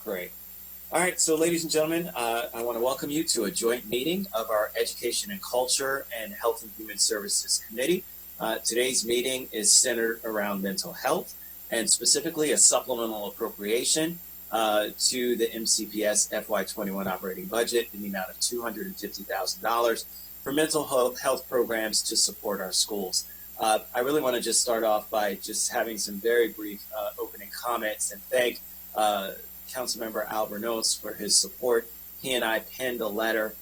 Great. All right, so ladies and gentlemen, I want to welcome you to a joint meeting of our Education and Culture and Health and Human Services Committee. Today's meeting is centered around mental health and specifically a supplemental appropriation to the MCPS FY21 operating budget in the amount of $250,000 for mental health programs to support our schools. I really want to just start off by just having some very brief opening comments and thank Councilmember Albornoz for his support. He and I penned a letter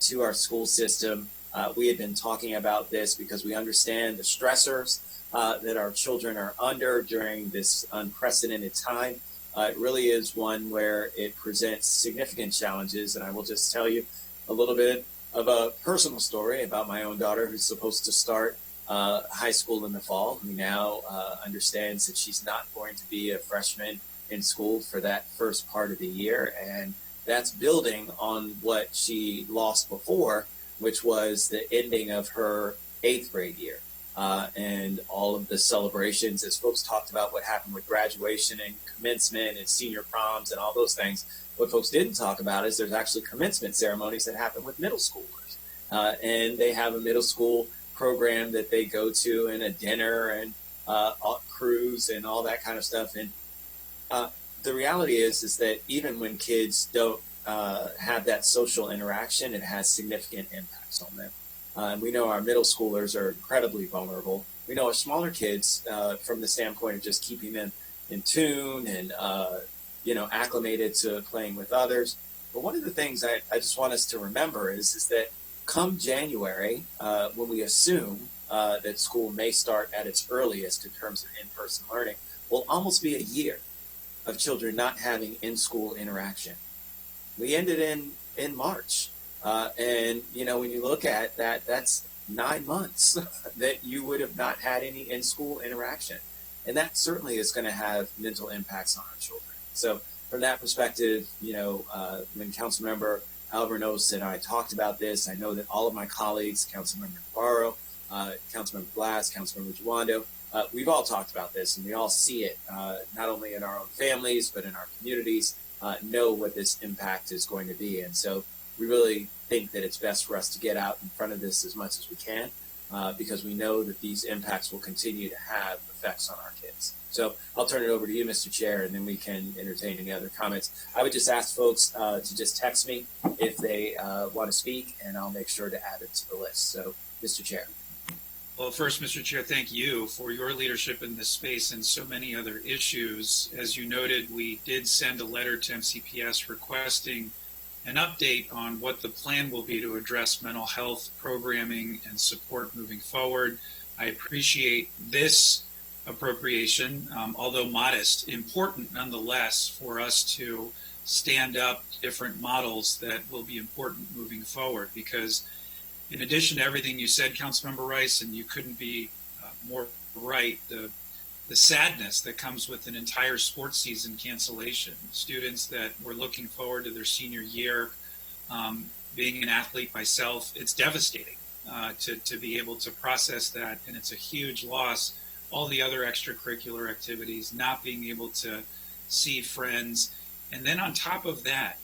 to our school system. We had been talking about this because we understand the stressors that our children are under during this unprecedented time. It really is one where it presents significant challenges, and I will just tell you a little bit of a personal story about my own daughter who's supposed to start high school in the fall, who now understands that she's not going to be a freshman in school for that first part of the year, and that's building on what she lost before, which was the ending of her 8th grade year and all of the celebrations, as folks talked about what happened with graduation and commencement and senior proms and all those things. What folks didn't talk about is there's actually commencement ceremonies that happen with middle schoolers, and they have a middle school program that they go to and a dinner and cruise and all that kind of stuff. And the reality is that even when kids don't have that social interaction, it has significant impacts on them. We know our middle schoolers are incredibly vulnerable. We know our smaller kids, from the standpoint of just keeping them in tune and acclimated to playing with others. But one of the things I just want us to remember is that come January, when we assume that school may start at its earliest in terms of in-person learning, will almost be a year of children not having in-school interaction. We ended in March. And, when you look at that, that's 9 months that you would have not had any in-school interaction. And that certainly is going to have mental impacts on our children. So from that perspective, when Councilmember Albornoz and I talked about this, I know that all of my colleagues, Councilmember Navarro, Councilmember Glass, Councilmember Juando, we've all talked about this, and we all see it, not only in our own families, but in our communities, know what this impact is going to be. And so we really think that it's best for us to get out in front of this as much as we can, because we know that these impacts will continue to have effects on our kids. So I'll turn it over to you, Mr. Chair, and then we can entertain any other comments. I would just ask folks to just text me if they want to speak, and I'll make sure to add it to the list. So, Mr. Chair. Well, first, Mr. Chair, thank you for your leadership in this space and so many other issues. As you noted, we did send a letter to MCPS requesting an update on what the plan will be to address mental health programming and support moving forward. I appreciate this appropriation, although modest, important nonetheless for us to stand up different models that will be important moving forward, because in addition to everything you said, Councilmember Rice, and you couldn't be more right, the sadness that comes with an entire sports season cancellation. Students that were looking forward to their senior year, being an athlete myself, it's devastating to be able to process that, and it's a huge loss. All the other extracurricular activities, not being able to see friends, and then on top of that,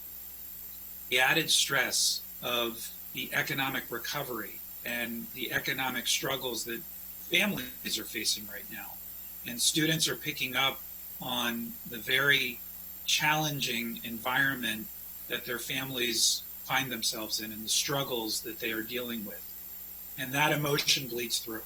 the added stress of the economic recovery and the economic struggles that families are facing right now. And students are picking up on the very challenging environment that their families find themselves in and the struggles that they are dealing with. And that emotion bleeds through.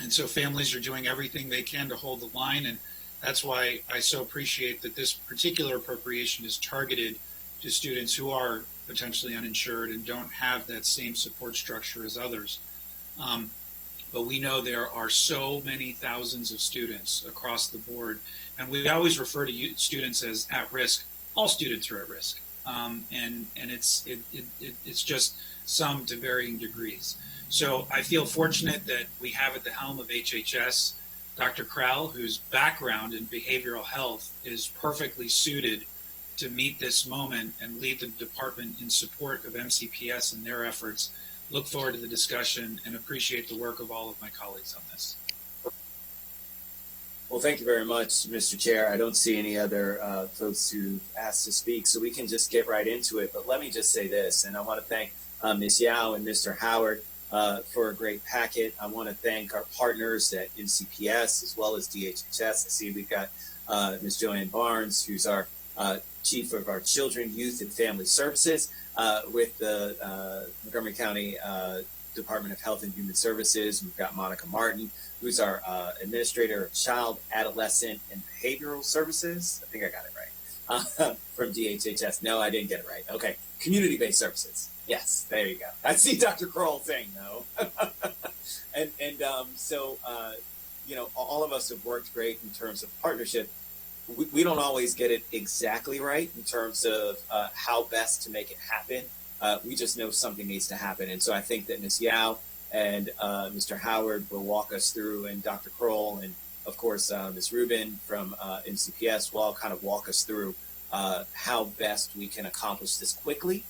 And so families are doing everything they can to hold the line. And that's why I so appreciate that this particular appropriation is targeted to students who are potentially uninsured and don't have that same support structure as others. But we know there are so many thousands of students across the board, and we always refer to students as at risk. All students are at risk, and it's just some to varying degrees. So I feel fortunate that we have at the helm of HHS Dr. Krell, whose background in behavioral health is perfectly suited to meet this moment and lead the department in support of MCPS and their efforts. Look forward to the discussion and appreciate the work of all of my colleagues on this. Well, thank you very much, Mr. Chair. I don't see any other folks who asked to speak, so we can just get right into it. But let me just say this, and I want to thank Ms. Yao and Mr. Howard for a great packet. I want to thank our partners at NCPS as well as DHHS. I see we've got Ms. Joanne Barnes, who's our Chief of our Children, Youth, and Family Services with the Montgomery County Department of Health and Human Services. We've got Monica Martin, who's our Administrator of Child, Adolescent, and Behavioral Services. I think I got it right. From DHHS. No, I didn't get it right. Okay. Community-based services. Yes, there you go. I see Dr. Kroll saying no. So, all of us have worked great in terms of partnership. We don't always get it exactly right in terms of how best to make it happen. We just know something needs to happen. And so I think that Ms. Yao and Mr. Howard will walk us through, and Dr. Kroll, and of course, Ms. Rubin from NCPS will all kind of walk us through how best we can accomplish this quickly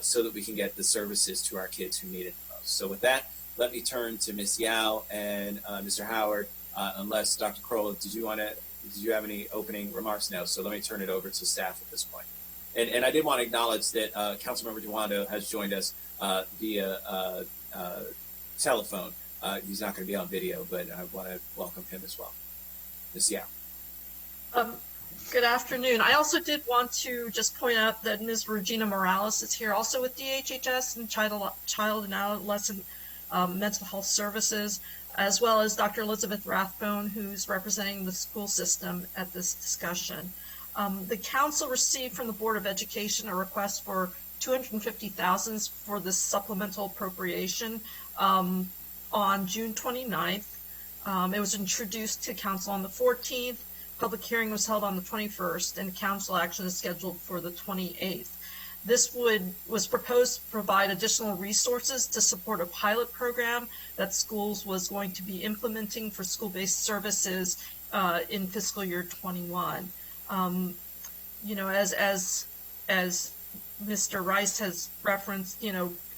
so that we can get the services to our kids who need it the most. So with that, let me turn to Ms. Yao and Mr. Howard, unless Dr. Kroll, did you have any opening remarks? No. So let me turn it over to staff at this point. And I did want to acknowledge that Councilmember Jawando has joined us via telephone. He's not going to be on video, but I want to welcome him as well. Ms. Yao. Good afternoon. I also did want to just point out that Ms. Regina Morales is here also with DHHS and Child and Adolescent Mental Health Services, as well as Dr. Elizabeth Rathbone, who's representing the school system at this discussion. The council received from the Board of Education a request for $250,000 for this supplemental appropriation on June 29th. It was introduced to council on the 14th. Public hearing was held on the 21st, and council action is scheduled for the 28th. This was proposed to provide additional resources to support a pilot program that schools was going to be implementing for school-based services in fiscal year 21. As Mr. Rice has referenced,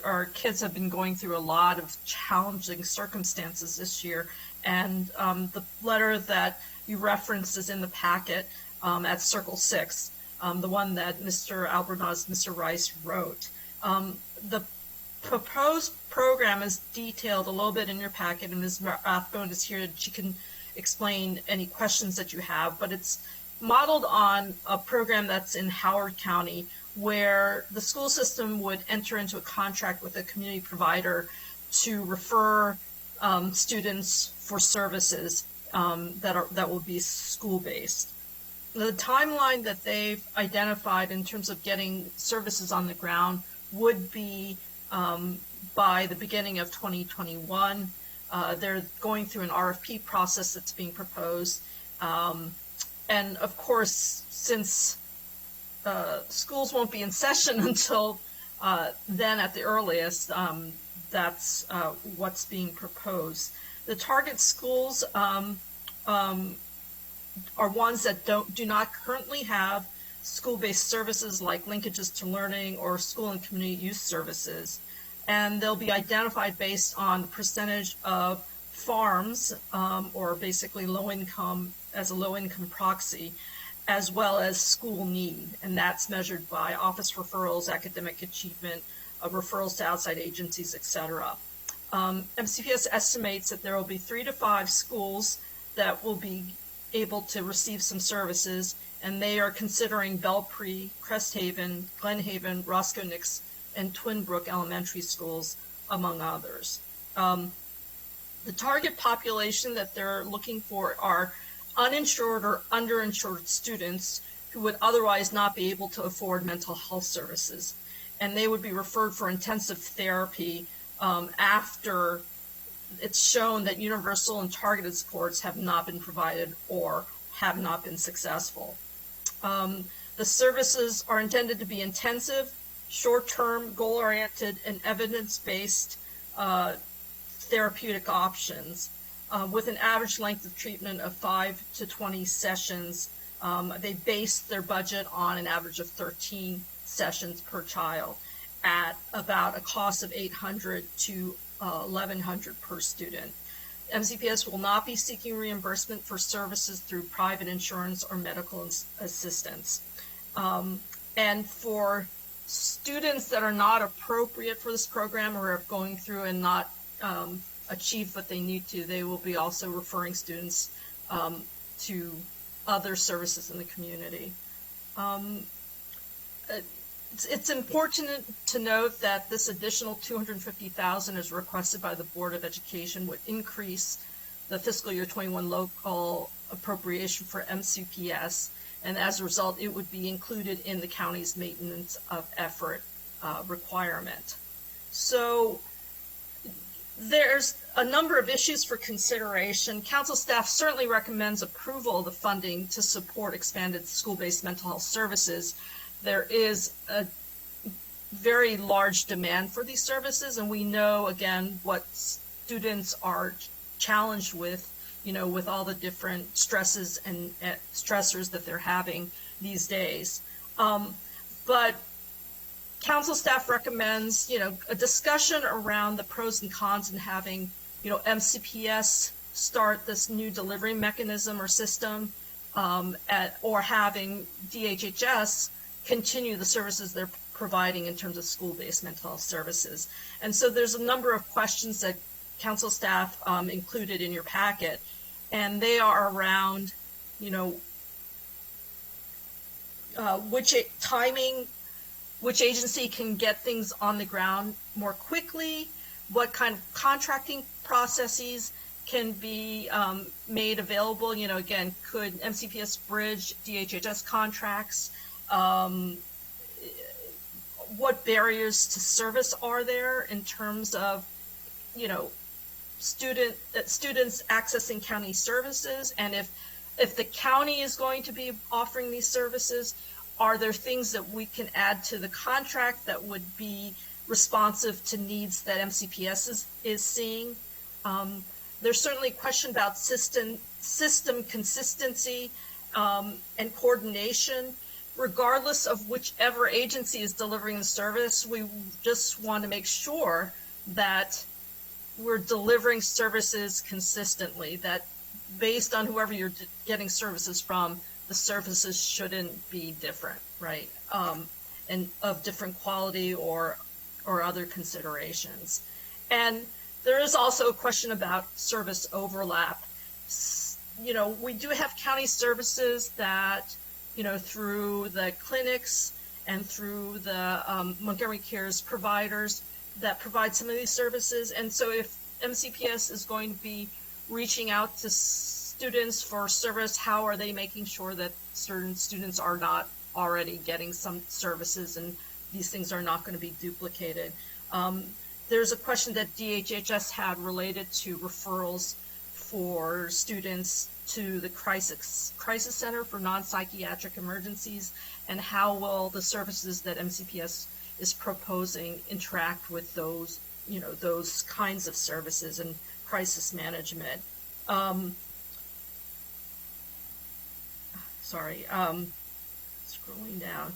our kids have been going through a lot of challenging circumstances this year, and the letter that you referenced is in the packet at Circle 6, the one that Mr. Albornoz, Mr. Rice wrote. The proposed program is detailed a little bit in your packet, and Ms. Rathbone is here. She can explain any questions that you have, but it's modeled on a program that's in Howard County, where the school system would enter into a contract with a community provider to refer students for services that will be school-based. The timeline that they've identified in terms of getting services on the ground would be by the beginning of 2021. They're going through an RFP process that's being proposed. And of course, since schools won't be in session until then at the earliest, that's what's being proposed. The target schools are ones that do not currently have school-based services like linkages to learning or school and community youth services. And they'll be identified based on the percentage of farms or basically low-income as a low-income proxy, as well as school need. And that's measured by office referrals, academic achievement, referrals to outside agencies, etc. MCPS estimates that there will be 3 to 5 schools that will be able to receive some services, and they are considering Belpre, Cresthaven, Glenhaven, Roscoe Nix, and Twin Brook elementary schools, among others. The target population that they're looking for are uninsured or underinsured students who would otherwise not be able to afford mental health services, and they would be referred for intensive therapy after it's shown that universal and targeted supports have not been provided or have not been successful. The services are intended to be intensive, short-term, goal-oriented, and evidence-based therapeutic options with an average length of treatment of 5 to 20 sessions. They base their budget on an average of 13 sessions per child at about a cost of $800 to $1,100 per student. MCPS will not be seeking reimbursement for services through private insurance or medical assistance. And for students that are not appropriate for this program or are going through and not achieve what they need to, they will be also referring students to other services in the community. It's important to note that this additional $250,000 is requested by the Board of Education would increase the fiscal year 21 local appropriation for MCPS, and as a result, it would be included in the county's maintenance of effort requirement. So there's a number of issues for consideration. Council staff certainly recommends approval of the funding to support expanded school-based mental health services. There is a very large demand for these services, and we know, again, what students are challenged with, with all the different stresses and stressors that they're having these days. But council staff recommends, a discussion around the pros and cons in having, MCPS start this new delivery mechanism or system, or having DHHS continue the services they're providing in terms of school-based mental health services. And so there's a number of questions that council staff included in your packet, and they are around, which agency can get things on the ground more quickly, what kind of contracting processes can be made available. Again, could MCPS bridge DHHS contracts? What barriers to service are there in terms of, students accessing county services? And if the county is going to be offering these services, are there things that we can add to the contract that would be responsive to needs that MCPS is seeing? There's certainly a question about system consistency and coordination. Regardless of whichever agency is delivering the service, we just want to make sure that we're delivering services consistently, that based on whoever you're getting services from, the services shouldn't be different, right? And of different quality or other considerations. And there is also a question about service overlap. We do have county services that, through the clinics and through the Montgomery Cares providers that provide some of these services. And so if MCPS is going to be reaching out to students for service, how are they making sure that certain students are not already getting some services and these things are not going to be duplicated? There's a question that DHHS had related to referrals for students to the crisis center for non-psychiatric emergencies, and how will the services that MCPS is proposing interact with those, those kinds of services and crisis management. Scrolling down.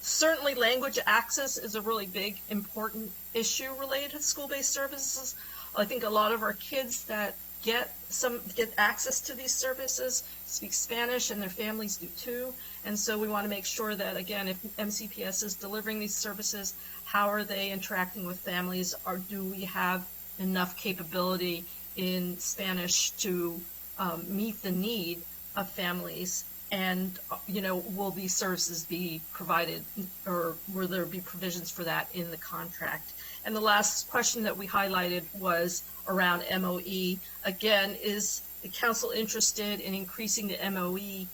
Certainly language access is a really big, important issue related to school-based services. I think a lot of our kids that get access to these services speak Spanish, and their families do too. And so we want to make sure that, again, if MCPS is delivering these services, how are they interacting with families, or do we have enough capability in Spanish to meet the need of families? And, will these services be provided, or will there be provisions for that in the contract? And the last question that we highlighted was around MOE. Again, is the council interested in increasing the MOE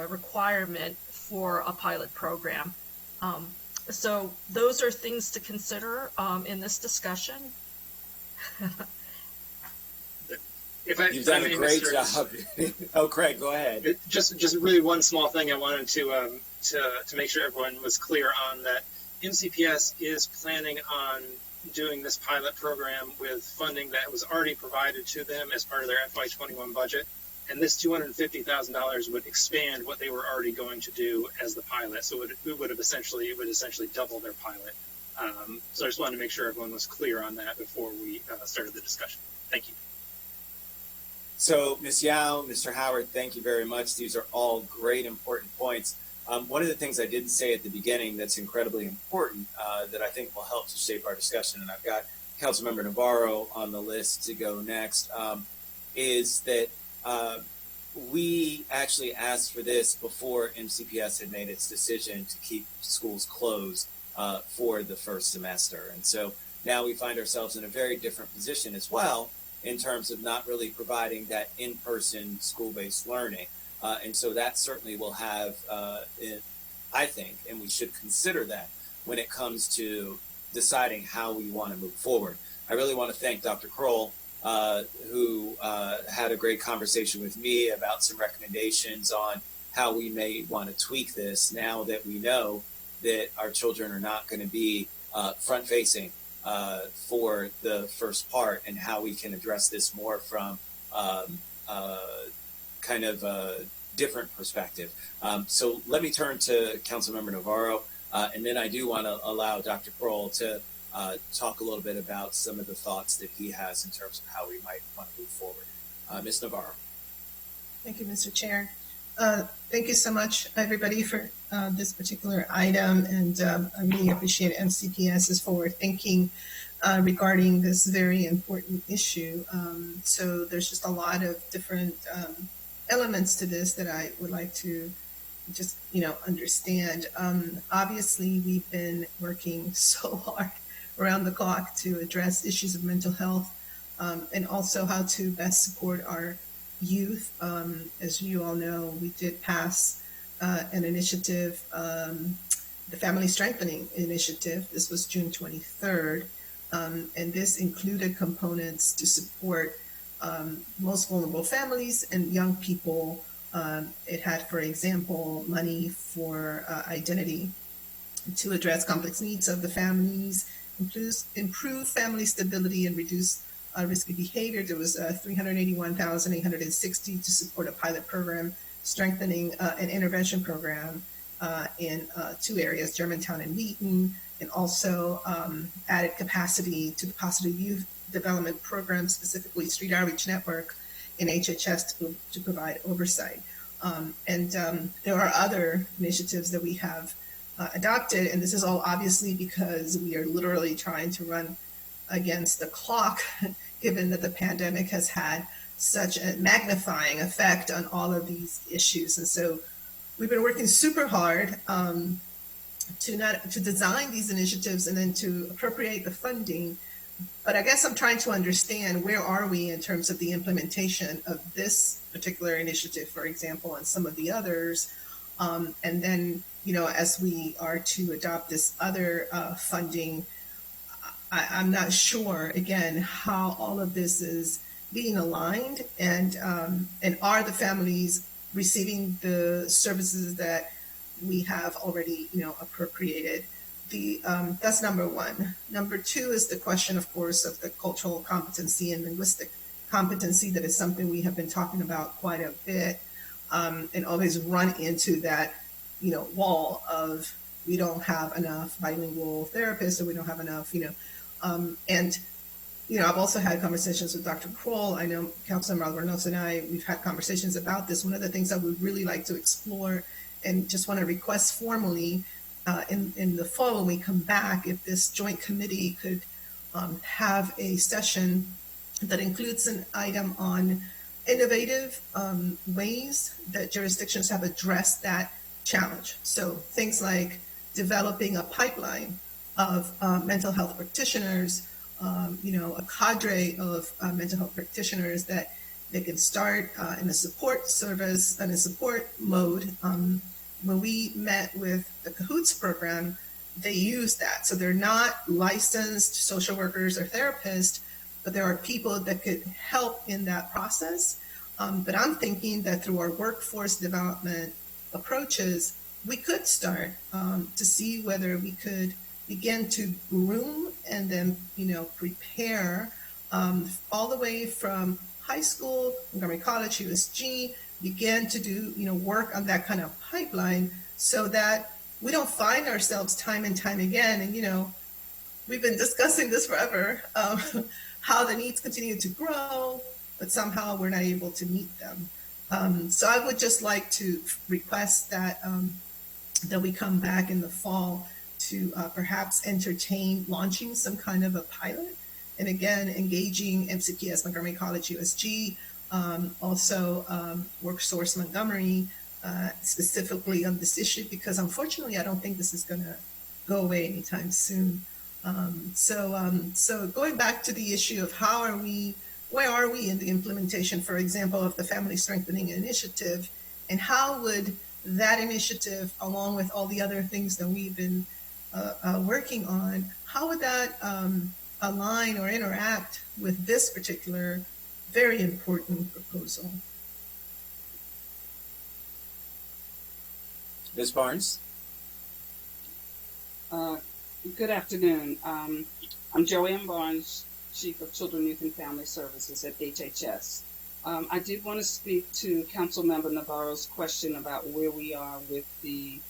requirement for a pilot program? So those are things to consider in this discussion. You've done a great job. Oh, Craig, go ahead. Just really one small thing I wanted to make sure everyone was clear on, that MCPS is planning on doing this pilot program with funding that was already provided to them as part of their FY21 budget, and this $250,000 would expand what they were already going to do as the pilot. So it would essentially double their pilot So I just wanted to make sure everyone was clear on that before we started the discussion. Thank you. So, Ms. Yao, Mr. Howard, thank you very much. These are all great, important points. One of the things I didn't say at the beginning that's incredibly important that I think will help to shape our discussion, and I've got Councilmember Navarro on the list to go next, is that we actually asked for this before MCPS had made its decision to keep schools closed for the first semester. And so now we find ourselves in a very different position as well in terms of not really providing that in-person school-based learning. And so that certainly will have, I think, and we should consider that when it comes to deciding how we want to move forward. I really want to thank Dr. Kroll, who had a great conversation with me about some recommendations on how we may want to tweak this now that we know that our children are not going to be front-facing for the first part, and how we can address this more from kind of a different perspective. So let me turn to Councilmember Navarro, and then I do want to allow Dr. Kroll to talk a little bit about some of the thoughts that he has in terms of how we might want to move forward. Ms. Navarro. Thank you, Mr. Chair. Thank you so much, everybody, for this particular item, and I really appreciate MCPS's forward thinking regarding this very important issue. So there's just a lot of different elements to this that I would like to just, understand. Obviously, we've been working so hard around the clock to address issues of mental health and also how to best support our youth. As you all know, we did pass an initiative, the Family Strengthening Initiative. This was June 23rd, and this included components to support most vulnerable families and young people. It had, for example, money for identity to address complex needs of the families, improve family stability, and reduce risky behavior. There was $381,860 to support a pilot program strengthening an intervention program in two areas, Germantown and Wheaton, and also added capacity to the Positive Youth Development Program, specifically Street Outreach Network in HHS to provide oversight. And there are other initiatives that we have adopted, and this is all obviously because we are literally trying to run against the clock, given that the pandemic has had such a magnifying effect on all of these issues. And so we've been working super hard to design these initiatives and then to appropriate the funding. But I guess I'm trying to understand, where are we in terms of the implementation of this particular initiative, for example, and some of the others. And then, as we are to adopt this other funding, I'm not sure, again, how all of this is being aligned, and are the families receiving the services that we have already, appropriated. That's number one. Number two is the question, of course, of the cultural competency and linguistic competency. That is something we have been talking about quite a bit, and always run into that, wall of we don't have enough bilingual therapists, or we don't have enough, and I've also had conversations with Dr. Kroll. I know Councilmember Alvarez and I, we've had conversations about this. One of the things I would really like to explore, and just want to request formally in the fall when we come back, if this joint committee could have a session that includes an item on innovative ways that jurisdictions have addressed that challenge. So things like developing a pipeline of mental health practitioners, a cadre of mental health practitioners that they can start in a support service and a support mode. When we met with the Cahoots program, they use that. So they're not licensed social workers or therapists, but there are people that could help in that process. But I'm thinking that through our workforce development approaches, we could start to see whether we could begin to groom and then, prepare all the way from high school, Montgomery College, USG, begin to do, work on that kind of pipeline, so that we don't find ourselves time and time again. And, we've been discussing this forever, how the needs continue to grow, but somehow we're not able to meet them. So I would just like to request that that we come back in the fall to perhaps entertain launching some kind of a pilot, and again engaging MCPS, Montgomery College USG, also WorkSource Montgomery, specifically on this issue, because unfortunately I don't think this is going to go away anytime soon. So going back to the issue of where are we in the implementation, for example, of the Family Strengthening Initiative, and how would that initiative, along with all the other things that we've been working on, how would that align or interact with this particular very important proposal? Ms. Barnes? Good afternoon. I'm Joanne Barnes, Chief of Children, Youth, and Family Services at HHS. I did want to speak to Councilmember Navarro's question about where we are with the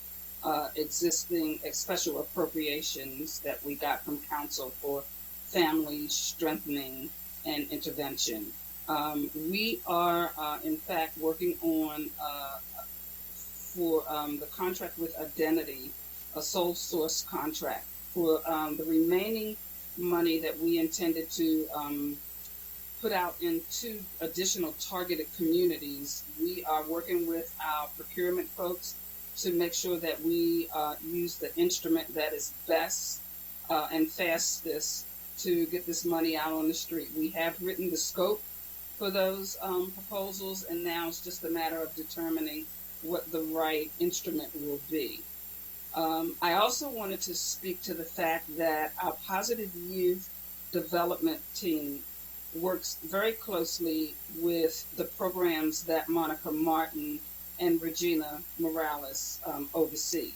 existing special appropriations that we got from Council for family strengthening and intervention. We are, in fact, working on for the contract with Identity, a sole source contract. For the remaining money that we intended to put out in 2 additional targeted communities, we are working with our procurement folks to make sure that we use the instrument that is best and fastest to get this money out on the street. We have written the scope for those proposals, and now it's just a matter of determining what the right instrument will be. I also wanted to speak to the fact that our Positive Youth Development team works very closely with the programs that Monica Martin and Regina Morales oversee.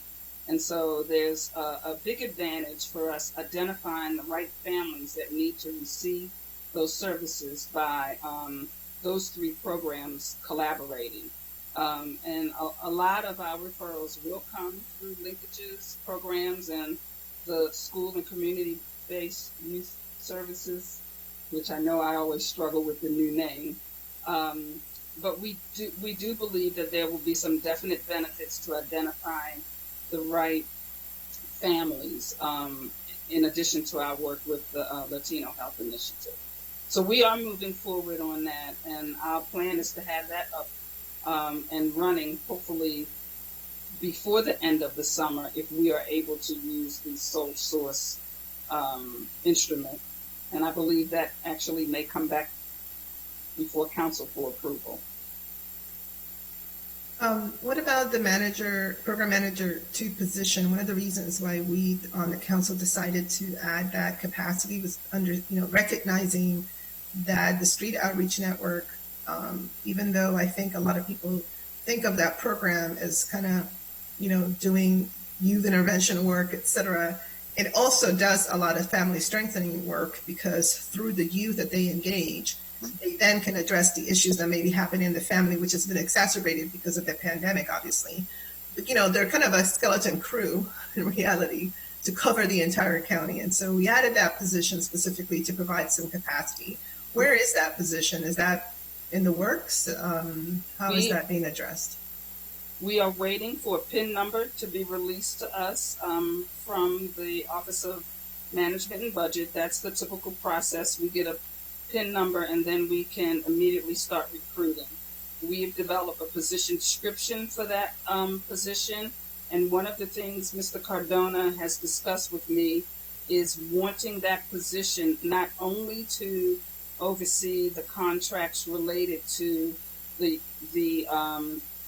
And so there's a big advantage for us identifying the right families that need to receive those services by those 3 programs collaborating. And a lot of our referrals will come through linkages, programs, and the school and community-based youth services, which I know I always struggle with the new name. But we do believe that there will be some definite benefits to identifying the right families, in addition to our work with the Latino Health Initiative. So we are moving forward on that, and our plan is to have that up and running hopefully before the end of the summer if we are able to use the sole source instrument. And I believe that actually may come back before council for approval. What about the program manager 2 position? One of the reasons why we on the council decided to add that capacity was recognizing that the Street Outreach Network, even though I think a lot of people think of that program as kind of, doing youth intervention work, etc., it also does a lot of family strengthening work, because through the youth that they engage, they then can address the issues that maybe happen in the family, which has been exacerbated because of the pandemic, obviously. But, they're kind of a skeleton crew in reality to cover the entire county. And so we added that position specifically to provide some capacity. Where is that position? Is that in the works? How is that being addressed? We are waiting for a PIN number to be released to us from the Office of Management and Budget. That's the typical process. We get a PIN number and then we can immediately start recruiting. We've developed a position description for that position, and one of the things Mr. Cardona has discussed with me is wanting that position not only to oversee the contracts related to the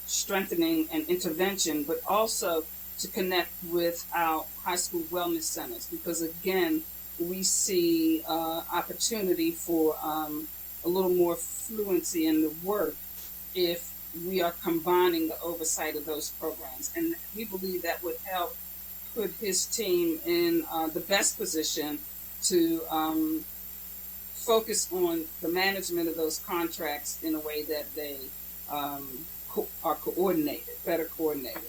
strengthening and intervention, but also to connect with our high school wellness centers, because again, we see opportunity for a little more fluency in the work if we are combining the oversight of those programs. And we believe that would help put his team in the best position to focus on the management of those contracts in a way that they are coordinated, better coordinated.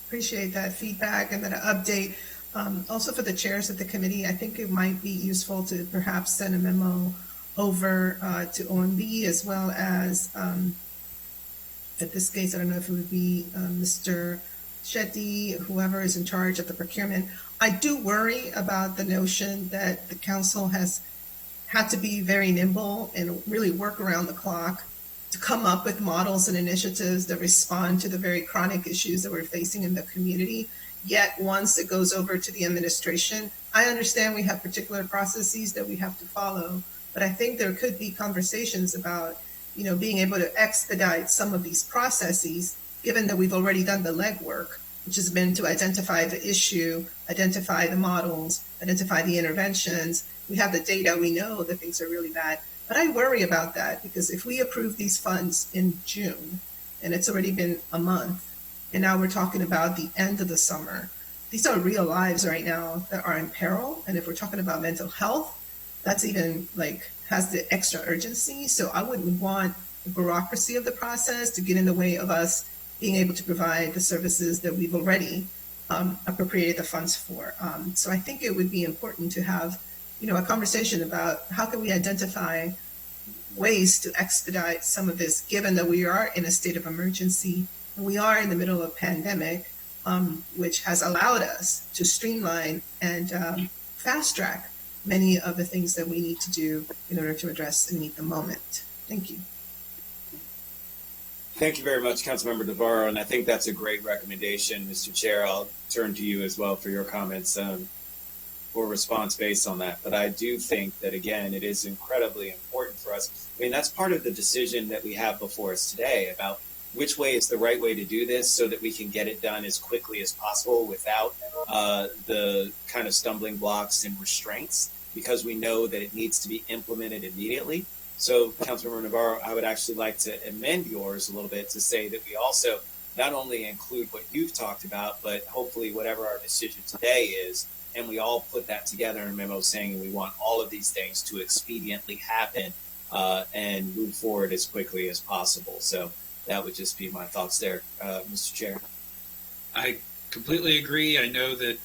Appreciate that feedback and that update. Also for the chairs of the committee, I think it might be useful to perhaps send a memo over to OMB as well as, at this case, I don't know if it would be Mr. Shetty, whoever is in charge of the procurement. I do worry about the notion that the council has had to be very nimble and really work around the clock to come up with models and initiatives that respond to the very chronic issues that we're facing in the community. Yet once it goes over to the administration, I understand we have particular processes that we have to follow, but I think there could be conversations about, being able to expedite some of these processes, given that we've already done the legwork, which has been to identify the issue, identify the models, identify the interventions. We have the data, we know that things are really bad. But I worry about that because if we approve these funds in June, and it's already been a month, and now we're talking about the end of the summer, these are real lives right now that are in peril. And if we're talking about mental health, that's even has the extra urgency. So I wouldn't want the bureaucracy of the process to get in the way of us being able to provide the services that we've already appropriated the funds for. So I think it would be important to have, a conversation about how can we identify ways to expedite some of this, given that we are in a state of emergency and we are in the middle of a pandemic, which has allowed us to streamline and fast track many of the things that we need to do in order to address and meet the moment. Thank you. Thank you very much, Councilmember Navarro, and I think that's a great recommendation, Mr. Chair. I'll turn to you as well for your comments or response based on that. But I do think that, again, it is incredibly important for us. I mean, that's part of the decision that we have before us today about which way is the right way to do this so that we can get it done as quickly as possible without the kind of stumbling blocks and restraints, because we know that it needs to be implemented immediately. So, Councilmember Navarro, I would actually like to amend yours a little bit to say that we also not only include what you've talked about, but hopefully whatever our decision today is, and we all put that together in a memo saying we want all of these things to expediently happen and move forward as quickly as possible. So that would just be my thoughts there, Mr. Chair. I completely agree. I know that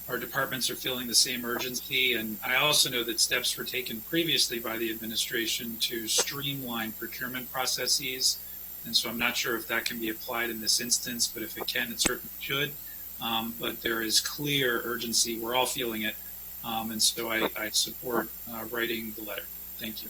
our departments are feeling the same urgency, and I also know that steps were taken previously by the administration to streamline procurement processes, and so I'm not sure if that can be applied in this instance, but if it can, it certainly should. But there is clear urgency. We're all feeling it, and so I support writing the letter. Thank you.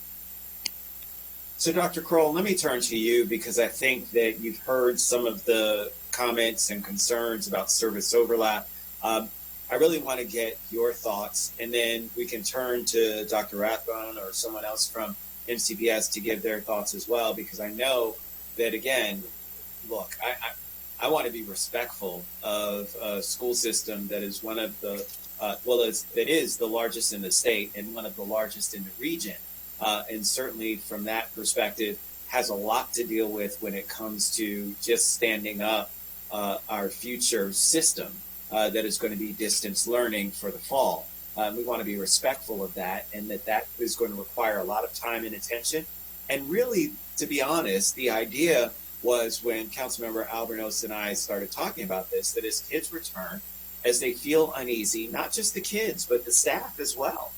So, Dr. Kroll, let me turn to you because I think that you've heard some of the comments and concerns about service overlap. I really want to get your thoughts, and then we can turn to Dr. Rathbone or someone else from MCPS to give their thoughts as well, because I know that, again, look, I want to be respectful of a school system that is one of the, that is the largest in the state and one of the largest in the region. And certainly from that perspective, has a lot to deal with when it comes to just standing up our future system that is going to be distance learning for the fall. We want to be respectful of that, and that is going to require a lot of time and attention. And really, to be honest, the idea was when Councilmember Albornoz and I started talking about this, that as kids return, as they feel uneasy, not just the kids, but the staff as well.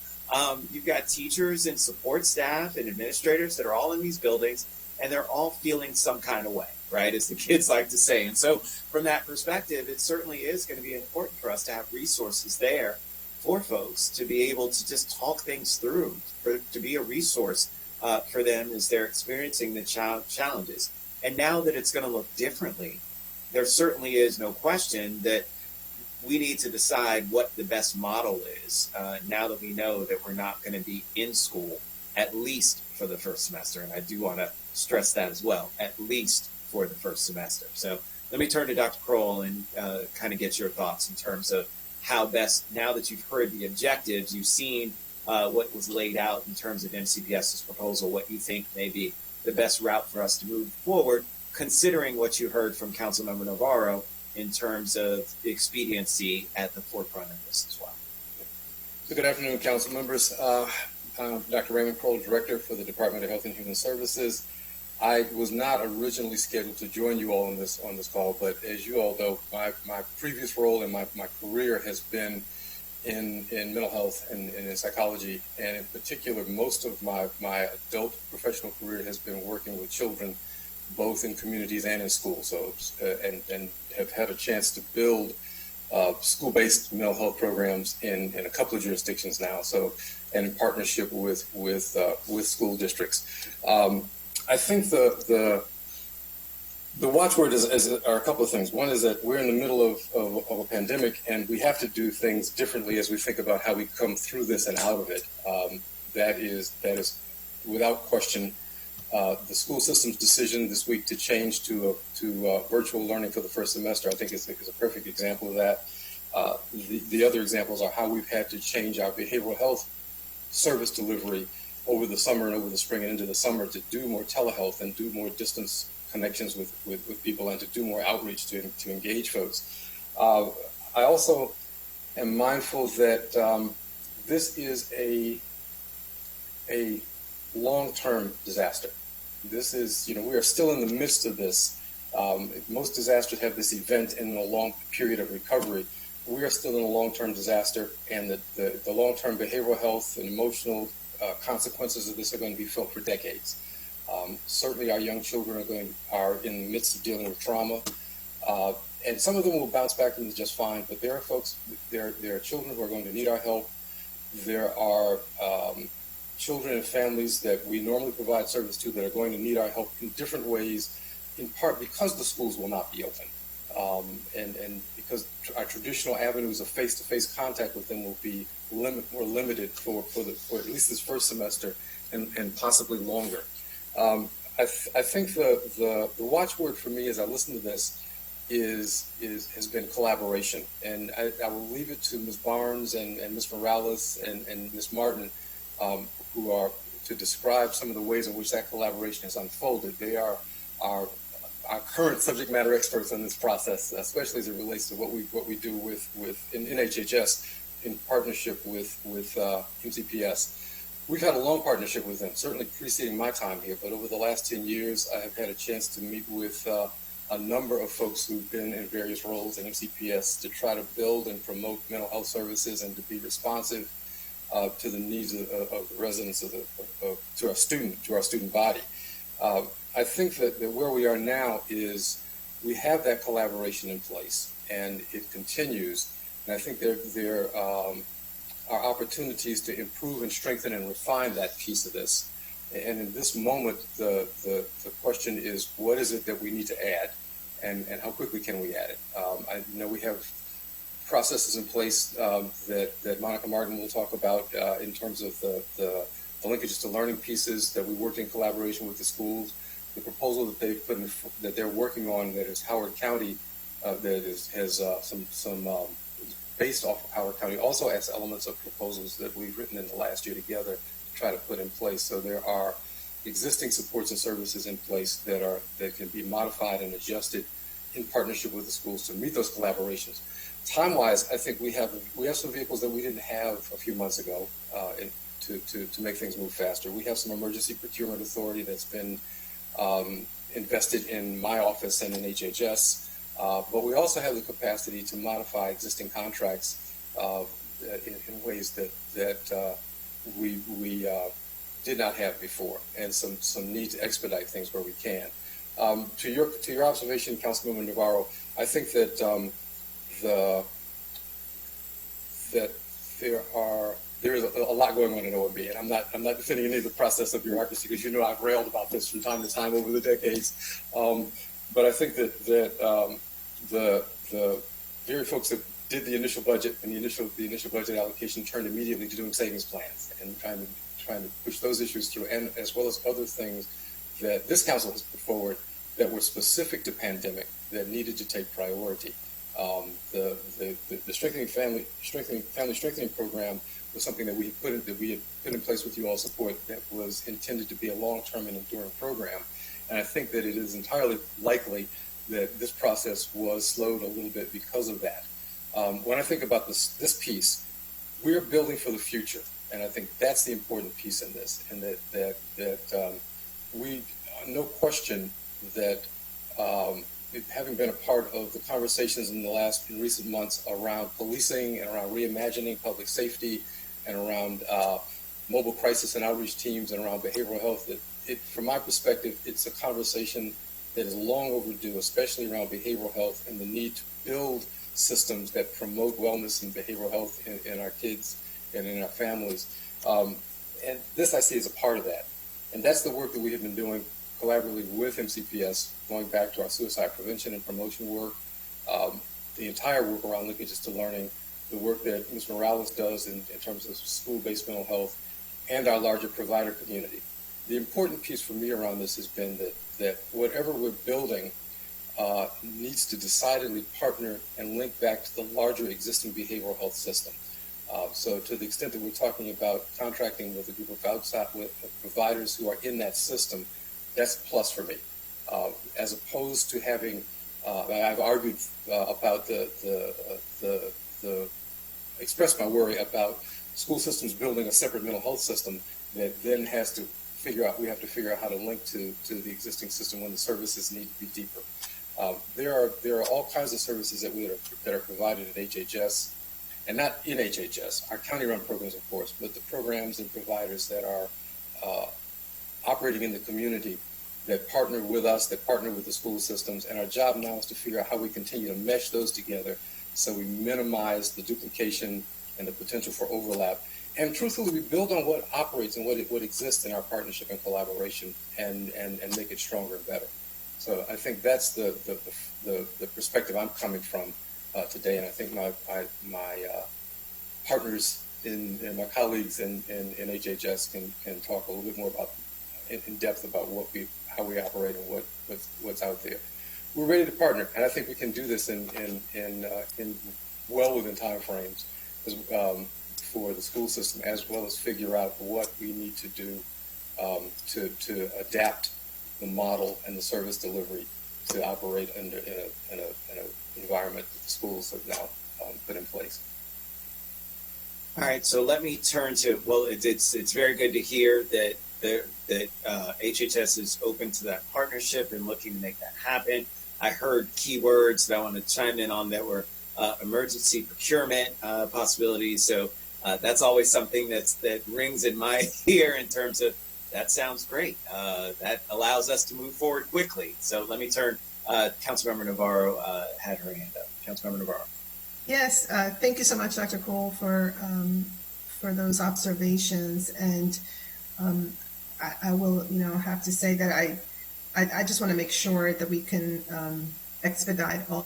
You've got teachers and support staff and administrators that are all in these buildings, and they're all feeling some kind of way, right, as the kids like to say. And so from that perspective, it certainly is going to be important for us to have resources there for folks to be able to just talk things through, to be a resource for them as they're experiencing the challenges. And now that it's going to look differently, there certainly is no question that we need to decide what the best model is now that we know that we're not going to be in school, at least for the first semester. And I do want to stress that as well, at least for the first semester. So let me turn to Dr. Kroll and kind of get your thoughts in terms of how best, now that you've heard the objectives, you've seen what was laid out in terms of MCPS's proposal, what you think may be the best route for us to move forward, considering what you heard from Councilmember Navarro in terms of the expediency at the forefront of this as well. So good afternoon, council members. I'm Dr. Raymond Kroll, Director for the Department of Health and Human Services. I was not originally scheduled to join you all on this call, but as you all know, my previous role and my career has been in mental health and in psychology, and in particular, most of my adult professional career has been working with children, both in communities and in schools. So and have had a chance to build school-based mental health programs in a couple of jurisdictions now. So, and in partnership with school districts. I think the watchword are a couple of things. One is that we're in the middle of a pandemic, and we have to do things differently as we think about how we come through this and out of it. That is without question the school system's decision this week to change to virtual learning for the first semester. I think is a perfect example of that. The other examples are how we've had to change our behavioral health service delivery over the summer and over the spring and into the summer to do more telehealth and do more distance connections with people and to do more outreach to engage folks. I also am mindful that this is a long-term disaster. This is, we are still in the midst of this. Most disasters have this event and a long period of recovery. We are still in a long-term disaster, and the long-term behavioral health and emotional consequences of this are going to be felt for decades. Certainly our young children are in the midst of dealing with trauma, and some of them will bounce back from this just fine, but there are children who are going to need our help. There are children and families that we normally provide service to that are going to need our help in different ways, in part because the schools will not be open, and because our traditional avenues of face-to-face contact with them will be more limited for at least this first semester and possibly longer. I think the watchword for me as I listen to this has been collaboration, and I will leave it to Ms. Barnes and Ms. Morales and Ms. Martin, who are to describe some of the ways in which that collaboration has unfolded. They are our current subject matter experts on this process, especially as it relates to what we do in HHS in partnership with MCPS. We've had a long partnership with them, certainly preceding my time here, but over the last 10 years, I have had a chance to meet with a number of folks who've been in various roles in MCPS to try to build and promote mental health services and to be responsive to the needs of the residents to our student body. I think that where we are now is we have that collaboration in place, and it continues. And I think there are opportunities to improve and strengthen and refine that piece of this. And in this moment, the question is, what is it that we need to add, and how quickly can we add it? I know we have processes in place that Monica Martin will talk about in terms of the linkages to learning pieces that we worked in collaboration with the schools. The proposal that they've put in, that they're working on, that is Howard County, has some based off of Howard County, also has elements of proposals that we've written in the last year together to try to put in place. So there are existing supports and services in place that can be modified and adjusted in partnership with the schools to meet those collaborations. Time-wise, I think we have some vehicles that we didn't have a few months ago to make things move faster. We have some emergency procurement authority that's been invested in my office and in HHS, but we also have the capacity to modify existing contracts in ways that we did not have before, and some need to expedite things where we can. To your observation, Councilmember Navarro, I think that there is a lot going on in OMB, and I'm not defending any of the process of bureaucracy, because I've railed about this from time to time over the decades. But I think that the very folks that did the initial budget and the initial budget allocation turned immediately to doing savings plans and trying to push those issues through, and as well as other things that this council has put forward that were specific to pandemic that needed to take priority. The family strengthening program was something that we had put in place with you all support, that was intended to be a long-term and enduring program. And I think that it is entirely likely that this process was slowed a little bit because of that. When I think about this piece, we're building for the future, and I think that's the important piece in this, and that we no question that having been a part of the conversations in recent months around policing and around reimagining public safety and around mobile crisis and outreach teams and around behavioral health, from my perspective, it's a conversation that is long overdue, especially around behavioral health and the need to build systems that promote wellness and behavioral health in our kids and in our families. And this I see as a part of that. And that's the work that we have been doing collaboratively with MCPS, going back to our suicide prevention and promotion work, the entire work around linkages to learning, the work that Ms. Morales does in terms of school-based mental health, and our larger provider community. The important piece for me around this has been that whatever we're building needs to decidedly partner and link back to the larger existing behavioral health system. So to the extent that we're talking about contracting with a group of outside providers who are in that system, that's a plus for me. As opposed to having, I've argued about expressed my worry about school systems building a separate mental health system that then we have to figure out how to link to the existing system when the services need to be deeper. There are all kinds of services that are provided at HHS, and not in HHS, our county-run programs, of course, but the programs and providers that are operating in the community that partner with us, that partner with the school systems, and our job now is to figure out how we continue to mesh those together so we minimize the duplication and the potential for overlap. And truthfully, we build on what operates and what exists in our partnership and collaboration and make it stronger and better. So I think that's the perspective I'm coming from today, and I think my partners and my colleagues in HHS can talk a little bit more about in depth about how we operate and what's out there. We're ready to partner, and I think we can do this in well within time frames for the school system, as well as figure out what we need to do to adapt the model and the service delivery to operate in an environment that the schools have now put in place. All right, so let me turn to, well, it's very good to hear that HHS is open to that partnership and looking to make that happen. I heard keywords that I want to chime in on that were emergency procurement possibilities. So that's always something that rings in my ear in terms of that sounds great. That allows us to move forward quickly. So let me turn. Councilmember Navarro had her hand up. Councilmember Navarro. Yes, thank you so much, Dr. Cole, for those observations. And I will, have to say that I just want to make sure that we can expedite all.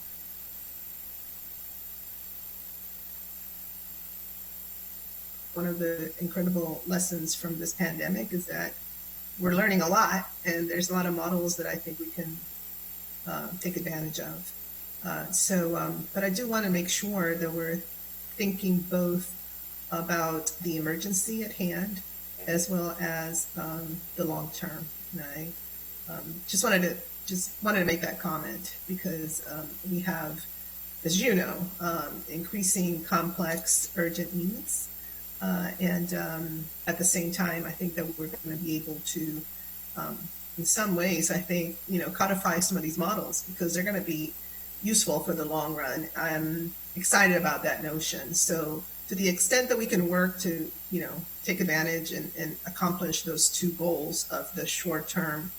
One of the incredible lessons from this pandemic is that we're learning a lot, and there's a lot of models that I think we can take advantage of. But I do want to make sure that we're thinking both about the emergency at hand as well as the long term. And I just wanted to make that comment because we have, as you know, increasing complex urgent needs. And at the same time, I think that we're going to be able to, in some ways, I think, codify some of these models because they're going to be useful for the long run. I'm excited about that notion. So to the extent that we can work to, take advantage and accomplish those two goals of the short-term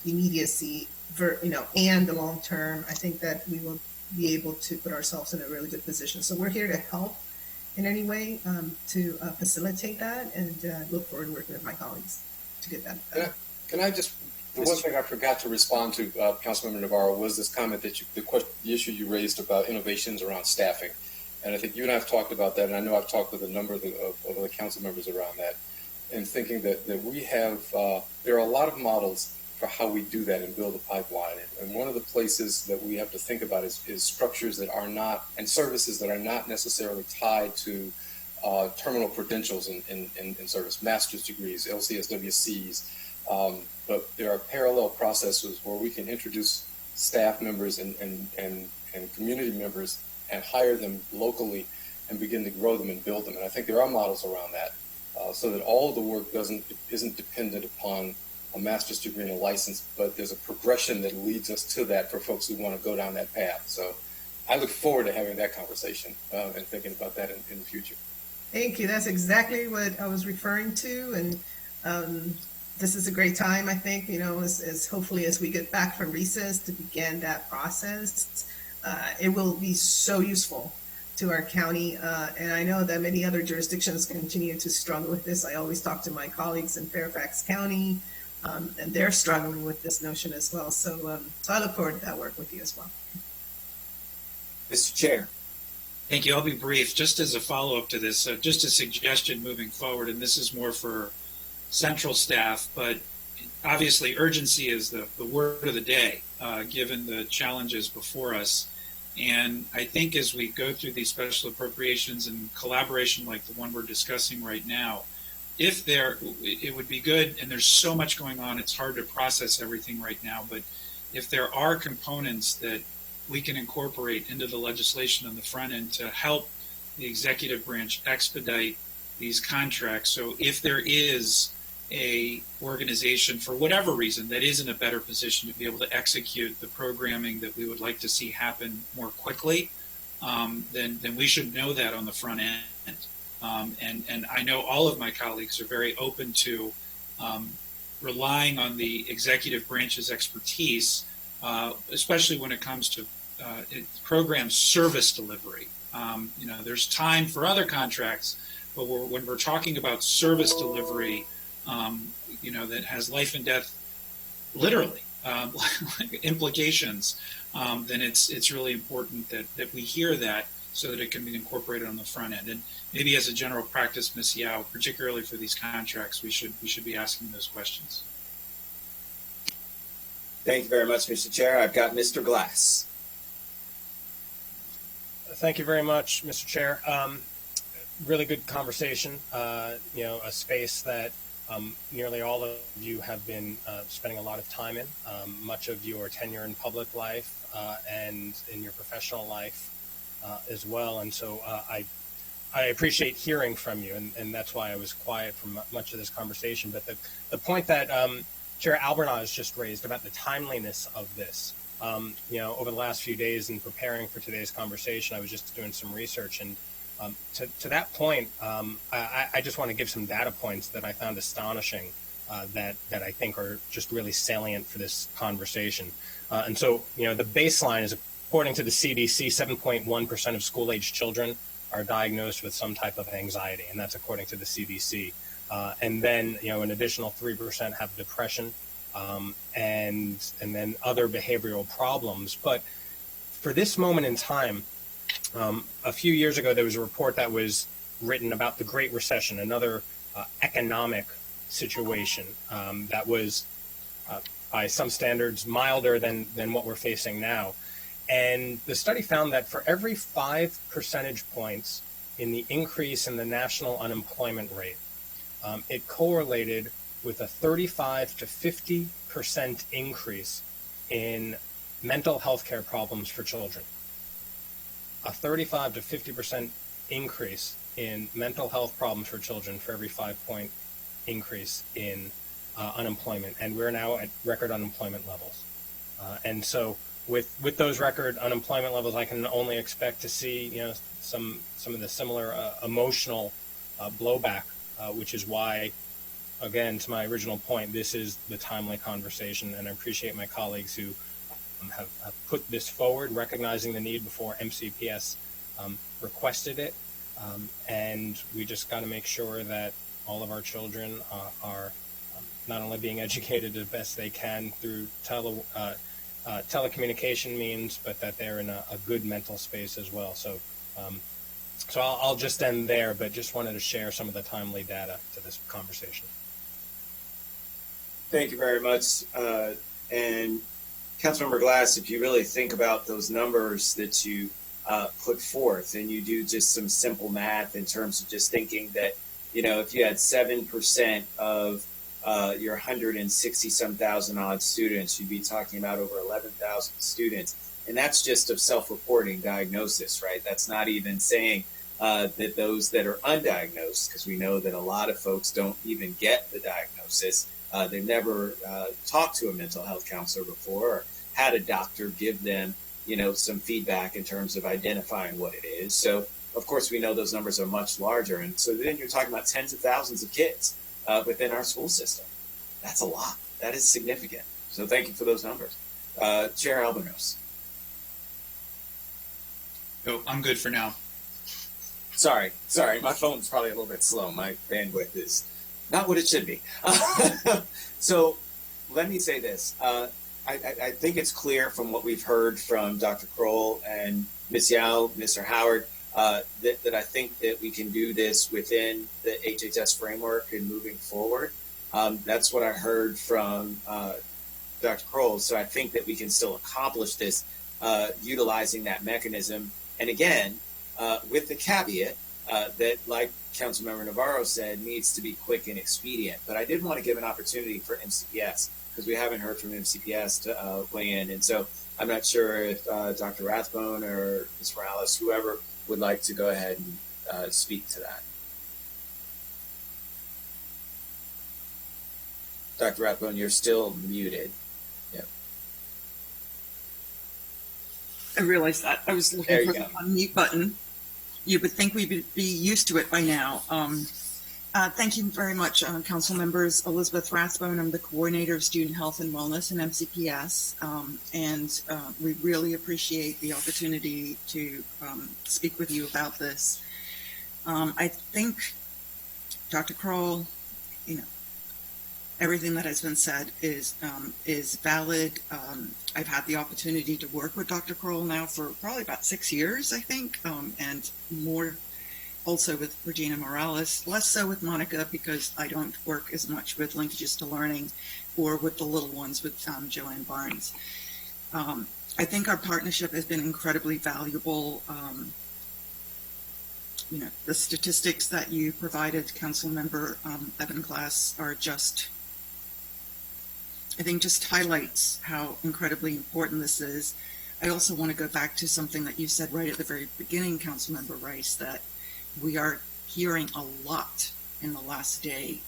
immediacy, and the long-term, I think that we will be able to put ourselves in a really good position. So we're here to help in any way to facilitate that, and look forward to working with my colleagues to get that done. Can I just, the one thing I forgot to respond to, Councilmember Navarro, was this comment that the issue you raised about innovations around staffing. And I think you and I have talked about that, and I know I've talked with a number of other council members around that, and thinking that we have, there are a lot of models for how we do that and build a pipeline. And one of the places that we have to think about is structures that are not, and services that are not necessarily tied to terminal credentials in service, master's degrees, LCSWCs, but there are parallel processes where we can introduce staff members and community members and hire them locally and begin to grow them and build them. And I think there are models around that so that all of the work isn't dependent upon a master's degree and a license, but there's a progression that leads us to that for folks who want to go down that path. So I look forward to having that conversation and thinking about that in the future. Thank you. That's exactly what I was referring to. And this is a great time, I think, as hopefully as we get back from recess to begin that process. It will be so useful to our county. And I know that many other jurisdictions continue to struggle with this. I always talk to my colleagues in Fairfax County, and they're struggling with this notion as well. So I look forward to that work with you as well. Mr. Chair. Thank you. I'll be brief. Just as a follow-up to this, just a suggestion moving forward, and this is more for central staff, but obviously urgency is the word of the day, given the challenges before us. And I think as we go through these special appropriations and collaboration like the one we're discussing right now, it would be good, and there's so much going on, it's hard to process everything right now, but if there are components that we can incorporate into the legislation on the front end to help the executive branch expedite these contracts. So if there is a organization for whatever reason that is in a better position to be able to execute the programming that we would like to see happen more quickly, then we should know that on the front end. And I know all of my colleagues are very open to relying on the executive branch's expertise, especially when it comes to program service delivery. There's time for other contracts, but when we're talking about service delivery, that has life and death, literally, implications, then it's really important that we hear that so that it can be incorporated on the front end. And maybe as a general practice, Ms. Yao, particularly for these contracts, we should be asking those questions. Thank you very much, Mr. Chair. I've got Mr. Glass. Thank you very much, Mr. Chair. Really good conversation. A space that nearly all of you have been spending a lot of time in, much of your tenure in public life and in your professional life as well. And so I appreciate hearing from you, and that's why I was quiet for much of this conversation. But the point that Chair Albornoz just raised about the timeliness of this, over the last few days in preparing for today's conversation, I was just doing some research, and to that point, I just want to give some data points that I found astonishing that I think are just really salient for this conversation. And so, the baseline is, according to the CDC, 7.1% of school-aged children are diagnosed with some type of anxiety, and that's according to the CDC. And then, an additional 3% have depression, and then other behavioral problems. But for this moment in time, a few years ago, there was a report that was written about the Great Recession, another economic situation that was, by some standards, milder than what we're facing now. And the study found that for every 5 percentage points in the increase in the national unemployment rate, it correlated with a 35 to 50% increase in mental health care problems for children. A 35 to 50% increase in mental health problems for children for every 5-point increase in unemployment. And we're now at record unemployment levels. And so with those record unemployment levels, I can only expect to see, some of the similar emotional blowback, which is why, again, to my original point, this is the timely conversation. And I appreciate my colleagues who have put this forward, recognizing the need before MCPS requested it. And we just got to make sure that all of our children are not only being educated as best they can through telecommunication means, but that they're in a good mental space as well. So I'll just end there, but just wanted to share some of the timely data to this conversation. Thank you very much. And Councilmember Glass, if you really think about those numbers that you put forth, and you do just some simple math in terms of just thinking that, if you had 7% of your 160-some thousand odd students, you'd be talking about over 11,000 students. And that's just of self-reporting diagnosis, right? That's not even saying that those that are undiagnosed, because we know that a lot of folks don't even get the diagnosis. They've never talked to a mental health counselor before or had a doctor give them, some feedback in terms of identifying what it is. So, of course, we know those numbers are much larger. And so then you're talking about tens of thousands of kids within our school system. That's a lot. That is significant. So thank you for those numbers. Chair Albanos. Oh, I'm good for now. Sorry. My phone's probably a little bit slow. My bandwidth is not what it should be. So let me say this. I think it's clear from what we've heard from Dr. Kroll and Ms. Yao, Mr. Howard, that I think that we can do this within the HHS framework and moving forward. That's what I heard from Dr. Kroll. So I think that we can still accomplish this utilizing that mechanism. And again, with the caveat that, like Councilmember Navarro said, needs to be quick and expedient. But I did want to give an opportunity for MCPS because we haven't heard from MCPS to weigh in. And so I'm not sure if Dr. Rathbone or Ms. Morales, whoever would like to go ahead and speak to that. Dr. Rathbone, you're still muted. Yep. I realized that. I was looking for the unmute button. You would think we would be used to it by now. Thank you very much, council members. Elizabeth Rathbone, I'm the coordinator of student health and wellness in MCPS, and we really appreciate the opportunity to speak with you about this. I think, Dr. Kroll, everything that has been said is valid. I've had the opportunity to work with Dr. Kroll now for probably about 6 years, I think, and more also with Regina Morales, less so with Monica because I don't work as much with linkages to learning or with the little ones with Joanne Barnes. I think our partnership has been incredibly valuable. The statistics that you provided, Council Member Evan Glass, are just highlights how incredibly important this is. I also want to go back to something that you said right at the very beginning, Councilmember Rice, that we are hearing a lot in the last day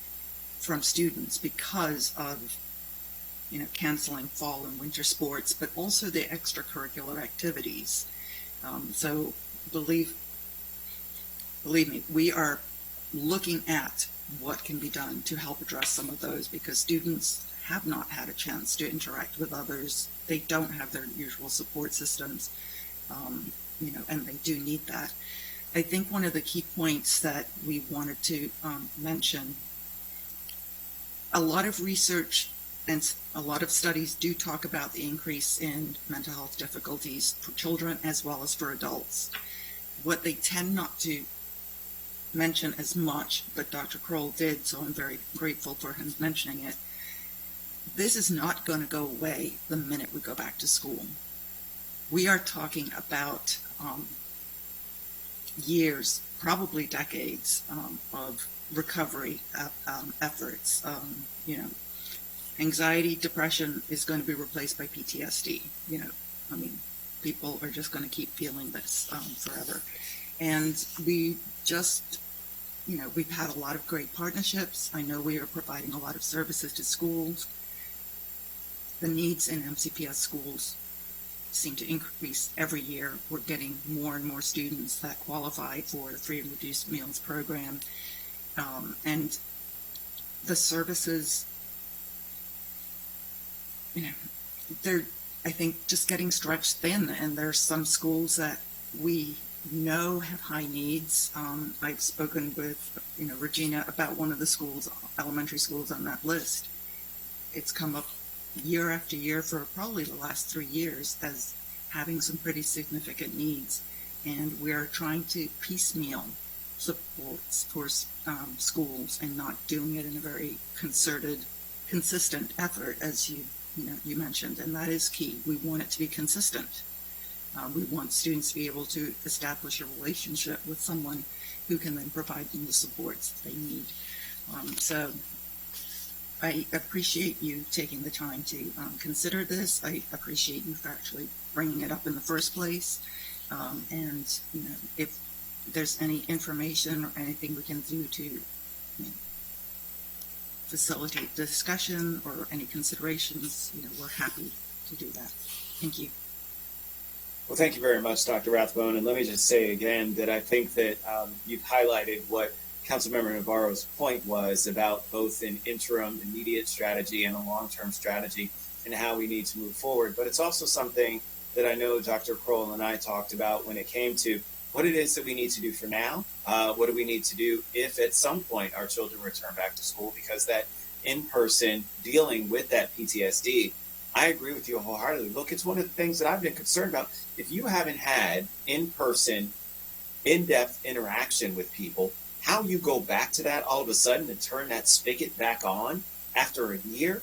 from students because of, canceling fall and winter sports, but also the extracurricular activities. So believe me, we are looking at what can be done to help address some of those because students have not had a chance to interact with others. They don't have their usual support systems, and they do need that. I think one of the key points that we wanted to mention, a lot of research and a lot of studies do talk about the increase in mental health difficulties for children as well as for adults. What they tend not to mention as much, but Dr. Kroll did, so I'm very grateful for him mentioning it. This is not going to go away the minute we go back to school. We are talking about years, probably decades of recovery efforts. Anxiety, depression is going to be replaced by PTSD. People are just going to keep feeling this forever. And we just, we've had a lot of great partnerships. I know we are providing a lot of services to schools. The needs in MCPS schools seem to increase every year. We're getting more and more students that qualify for the free and reduced meals program. And the services, they're, I think, just getting stretched thin. And there's some schools that we know have high needs. I've spoken with, Regina about one of the schools, elementary schools on that list. It's come up year after year for probably the last 3 years as having some pretty significant needs. And we're trying to piecemeal supports for schools and not doing it in a very concerted, consistent effort, as you mentioned. And that is key. We want it to be consistent. We want students to be able to establish a relationship with someone who can then provide them the supports they need. So I appreciate you taking the time to consider this. I appreciate you for actually bringing it up in the first place. And if there's any information or anything we can do to facilitate discussion or any considerations, we're happy to do that. Thank you. Well, thank you very much, Dr. Rathbone. And let me just say again that I think that you've highlighted what Councilmember Navarro's point was about both an interim, immediate strategy and a long-term strategy and how we need to move forward. But it's also something that I know Dr. Kroll and I talked about when it came to what it is that we need to do for now. What do we need to do if at some point our children return back to school? Because that in-person dealing with that PTSD, I agree with you wholeheartedly. Look, it's one of the things that I've been concerned about. If you haven't had in-person, in-depth interaction with people, how you go back to that all of a sudden and turn that spigot back on after a year,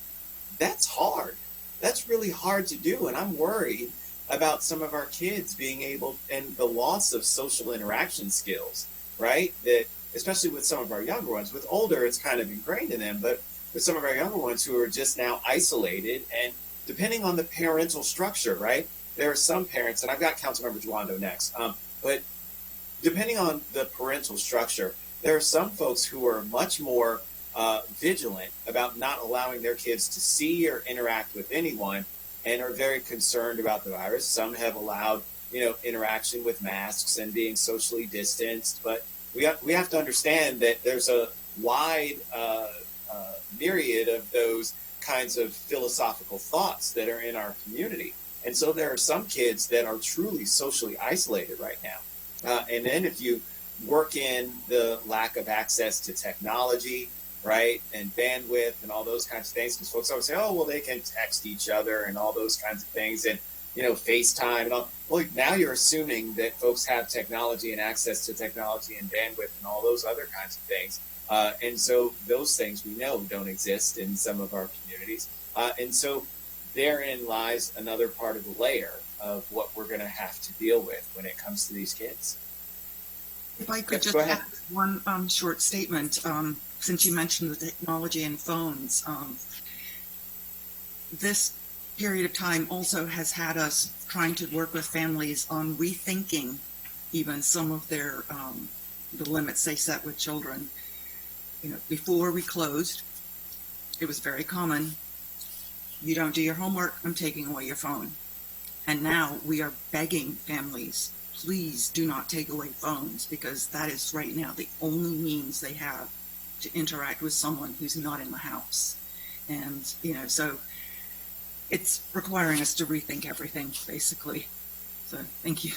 that's hard. That's really hard to do. And I'm worried about some of our kids being able, and the loss of social interaction skills, right? That, especially with some of our younger ones. With older, it's kind of ingrained in them, but with some of our younger ones who are just now isolated, and depending on the parental structure, right? There are some parents, and I've got Councilmember Duando next, but depending on the parental structure, there are some folks who are much more vigilant about not allowing their kids to see or interact with anyone and are very concerned about the virus. Some have allowed, interaction with masks and being socially distanced, but we have to understand that there's a wide myriad of those kinds of philosophical thoughts that are in our community. And so there are some kids that are truly socially isolated right now. And then if you work in the lack of access to technology, right, and bandwidth and all those kinds of things, because folks always say, oh, well, they can text each other and all those kinds of things, and, FaceTime and all. Well, now you're assuming that folks have technology and access to technology and bandwidth and all those other kinds of things. And so those things we know don't exist in some of our communities. And so therein lies another part of the layer of what we're going to have to deal with when it comes to these kids. If I could just add one short statement, since you mentioned the technology and phones, this period of time also has had us trying to work with families on rethinking even some of their the limits they set with children. Before we closed, it was very common. You don't do your homework, I'm taking away your phone. And now we are begging families, please do not take away phones, because that is right now the only means they have to interact with someone who's not in the house. And, so it's requiring us to rethink everything, basically. So thank you.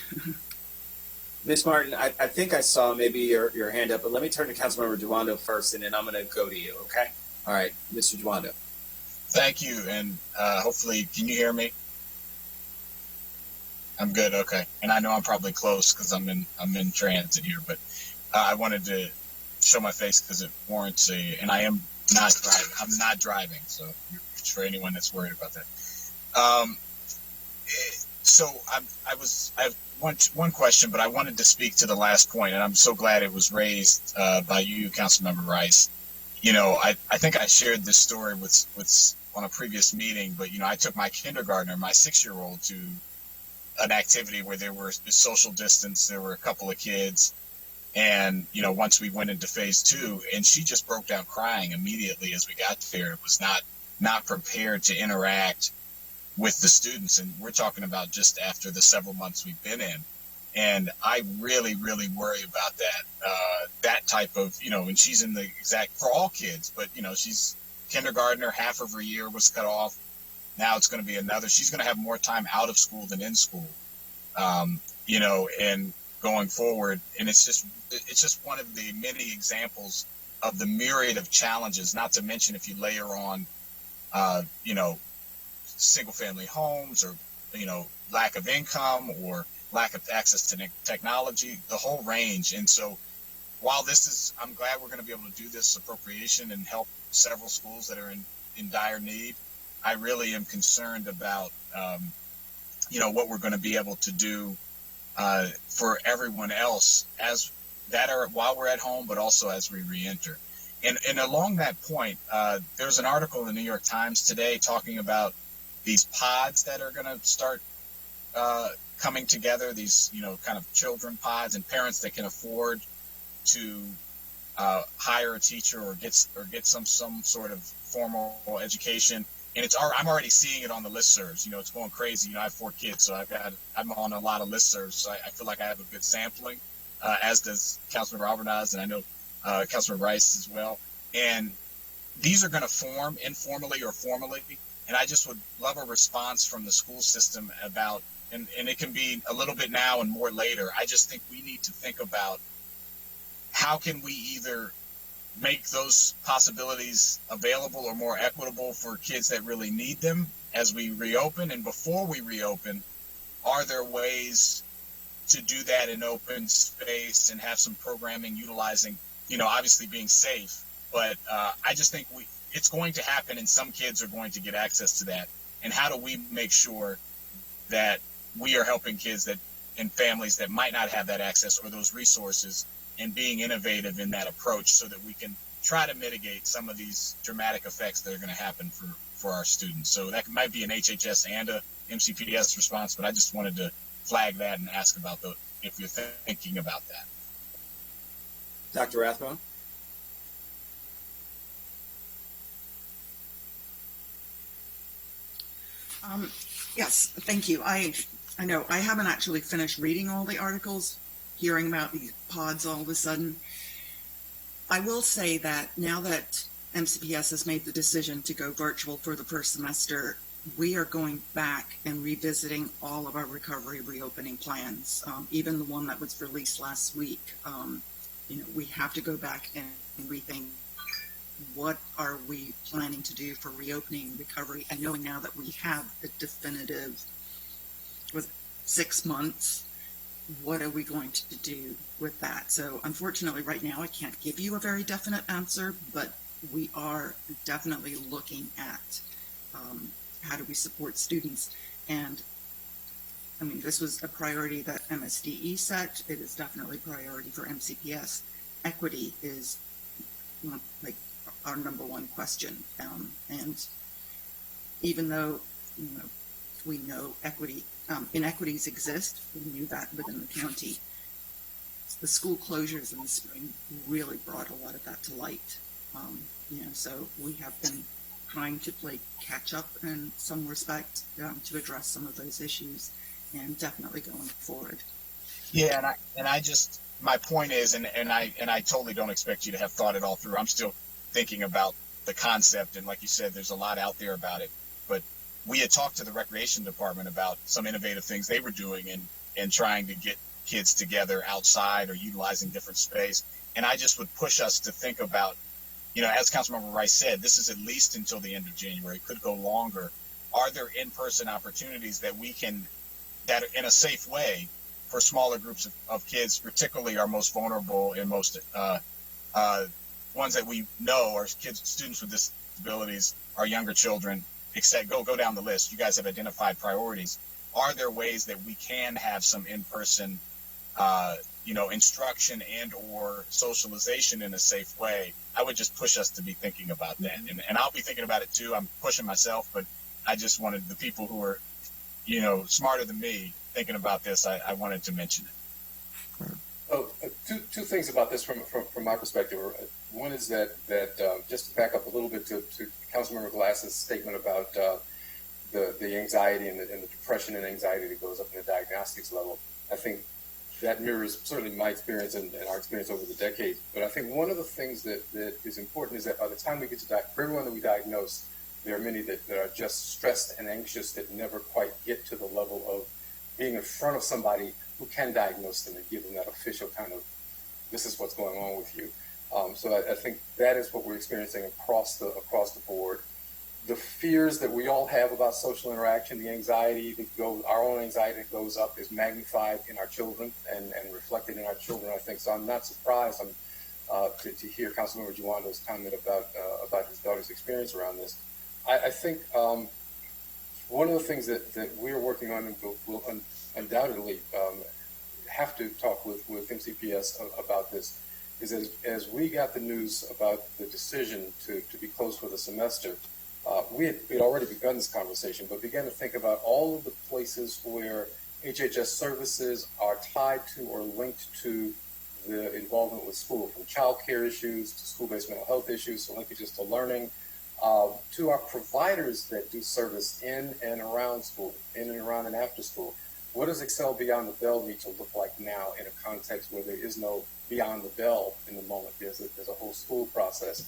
Ms. Martin, I think I saw maybe your hand up, but let me turn to Councilmember Duando first, and then I'm going to go to you, okay? All right, Mr. Duando. Thank you, and hopefully, can you hear me? I'm good, okay. And I know I'm probably close because I'm in transit here, but I wanted to show my face because it warrants and I am not driving. I'm not driving, so for anyone that's worried about that. So I have one question, but I wanted to speak to the last point, and I'm so glad it was raised by you, Councilmember Rice. I think I shared this story with on a previous meeting, but I took my kindergartner, my 6-year-old, to an activity where there were social distance. There were a couple of kids, and once we went into phase 2, and she just broke down crying immediately as we got there. It was not prepared to interact with the students, and we're talking about just after the several months we've been in. And I really, really worry about that type of, and she's in the exact, for all kids, but, she's kindergartner, half of her year was cut off. Now it's going to be another, she's going to have more time out of school than in school, and going forward. And it's just one of the many examples of the myriad of challenges, not to mention if you layer on, single family homes or, lack of income or lack of access to technology, the whole range. And so while I'm glad we're going to be able to do this appropriation and help several schools that are in dire need, I really am concerned about, what we're going to be able to do for everyone else while we're at home, but also as we reenter. And along that point, there's an article in the New York Times today talking about these pods that are going to start coming together, these, kind of children pods, and parents that can afford to hire a teacher or get some sort of formal education. And I'm already seeing it on the listservs. You know, it's going crazy. You know, I have 4 kids, so I'm on a lot of listservs. So I feel like I have a good sampling, as does Councilmember Alvarez, and I know Councilmember Rice as well. And these are going to form informally or formally. And I just would love a response from the school system about, and it can be a little bit now and more later. I just think we need to think about how can we either make those possibilities available or more equitable for kids that really need them as we reopen. And before we reopen, are there ways to do that in open space and have some programming utilizing, you know, obviously being safe. But I just think it's going to happen, and some kids are going to get access to that. And how do we make sure that we are helping kids that and families that might not have that access or those resources, and being innovative in that approach so that we can try to mitigate some of these dramatic effects that are going to happen for our students. So that might be an HHS and a MCPS response, but I just wanted to flag that and ask about if you're thinking about that. Dr. Rathbone? Yes, thank you. I know I haven't actually finished reading all the articles, hearing about these pods all of a sudden. I will say that now that MCPS has made the decision to go virtual for the first semester, we are going back and revisiting all of our recovery reopening plans, even the one that was released last week. You know, we have to go back and rethink what are we planning to do for reopening recovery, and knowing now that we have a definitive 6 months, what are we going to do with that? So unfortunately right now I can't give you a very definite answer, but we are definitely looking at how do we support students. And I mean, this was a priority that MSDE set. It is definitely a priority for MCPS. Equity is like our number one question. And even though, you know, we know inequities exist, we knew that within the county, the school closures in the spring really brought a lot of that to light. You know, so we have been trying to play catch up in some respect to address some of those issues, and definitely going forward. Yeah, and I just, my point is, and I totally don't expect you to have thought it all through. I'm still thinking about the concept, and like you said, there's a lot out there about it. But we had talked to the recreation department about some innovative things they were doing and trying to get kids together outside or utilizing different space. And I just would push us to think about, you know, as Councilmember Rice said, this is at least until the end of January, could go longer. Are there in-person opportunities that we can, that in a safe way for smaller groups of kids, particularly our most vulnerable and most ones that we know are students with disabilities, our younger children, go down the list. You guys have identified priorities. Are there ways that we can have some in-person, you know, instruction and or socialization in a safe way? I would just push us to be thinking about that. And I'll be thinking about it too. I'm pushing myself, but I just wanted the people who are, you know, smarter than me thinking about this, I wanted to mention it. Oh, two things about this from my perspective. One is that just to back up a little bit to Councilmember Glass's statement about the anxiety and the depression and anxiety that goes up in the diagnostics level. I think that mirrors certainly my experience and our experience over the decades. But I think one of the things that is important is that by the time we get to for everyone that we diagnose, there are many that are just stressed and anxious that never quite get to the level of being in front of somebody who can diagnose them and give them that official kind of, this is what's going on with you. So I think that is what we're experiencing across the board. The fears that we all have about social interaction, the anxiety our own anxiety that goes up is magnified in our children and reflected in our children, I think. So I'm not surprised to hear Councilmember Juwando's comment about his daughter's experience around this. I think one of the things that we're working on and will undoubtedly have to talk with MCPS about this is as we got the news about the decision to be closed for the semester, we had already begun this conversation, but began to think about all of the places where HHS services are tied to or linked to the involvement with school, from child care issues to school-based mental health issues, to linkages to learning, to our providers that do service in and around school, in and around and after school. What does Excel Beyond the Bell need to look like now in a context where there is no beyond the bell in the moment? There's a whole school process.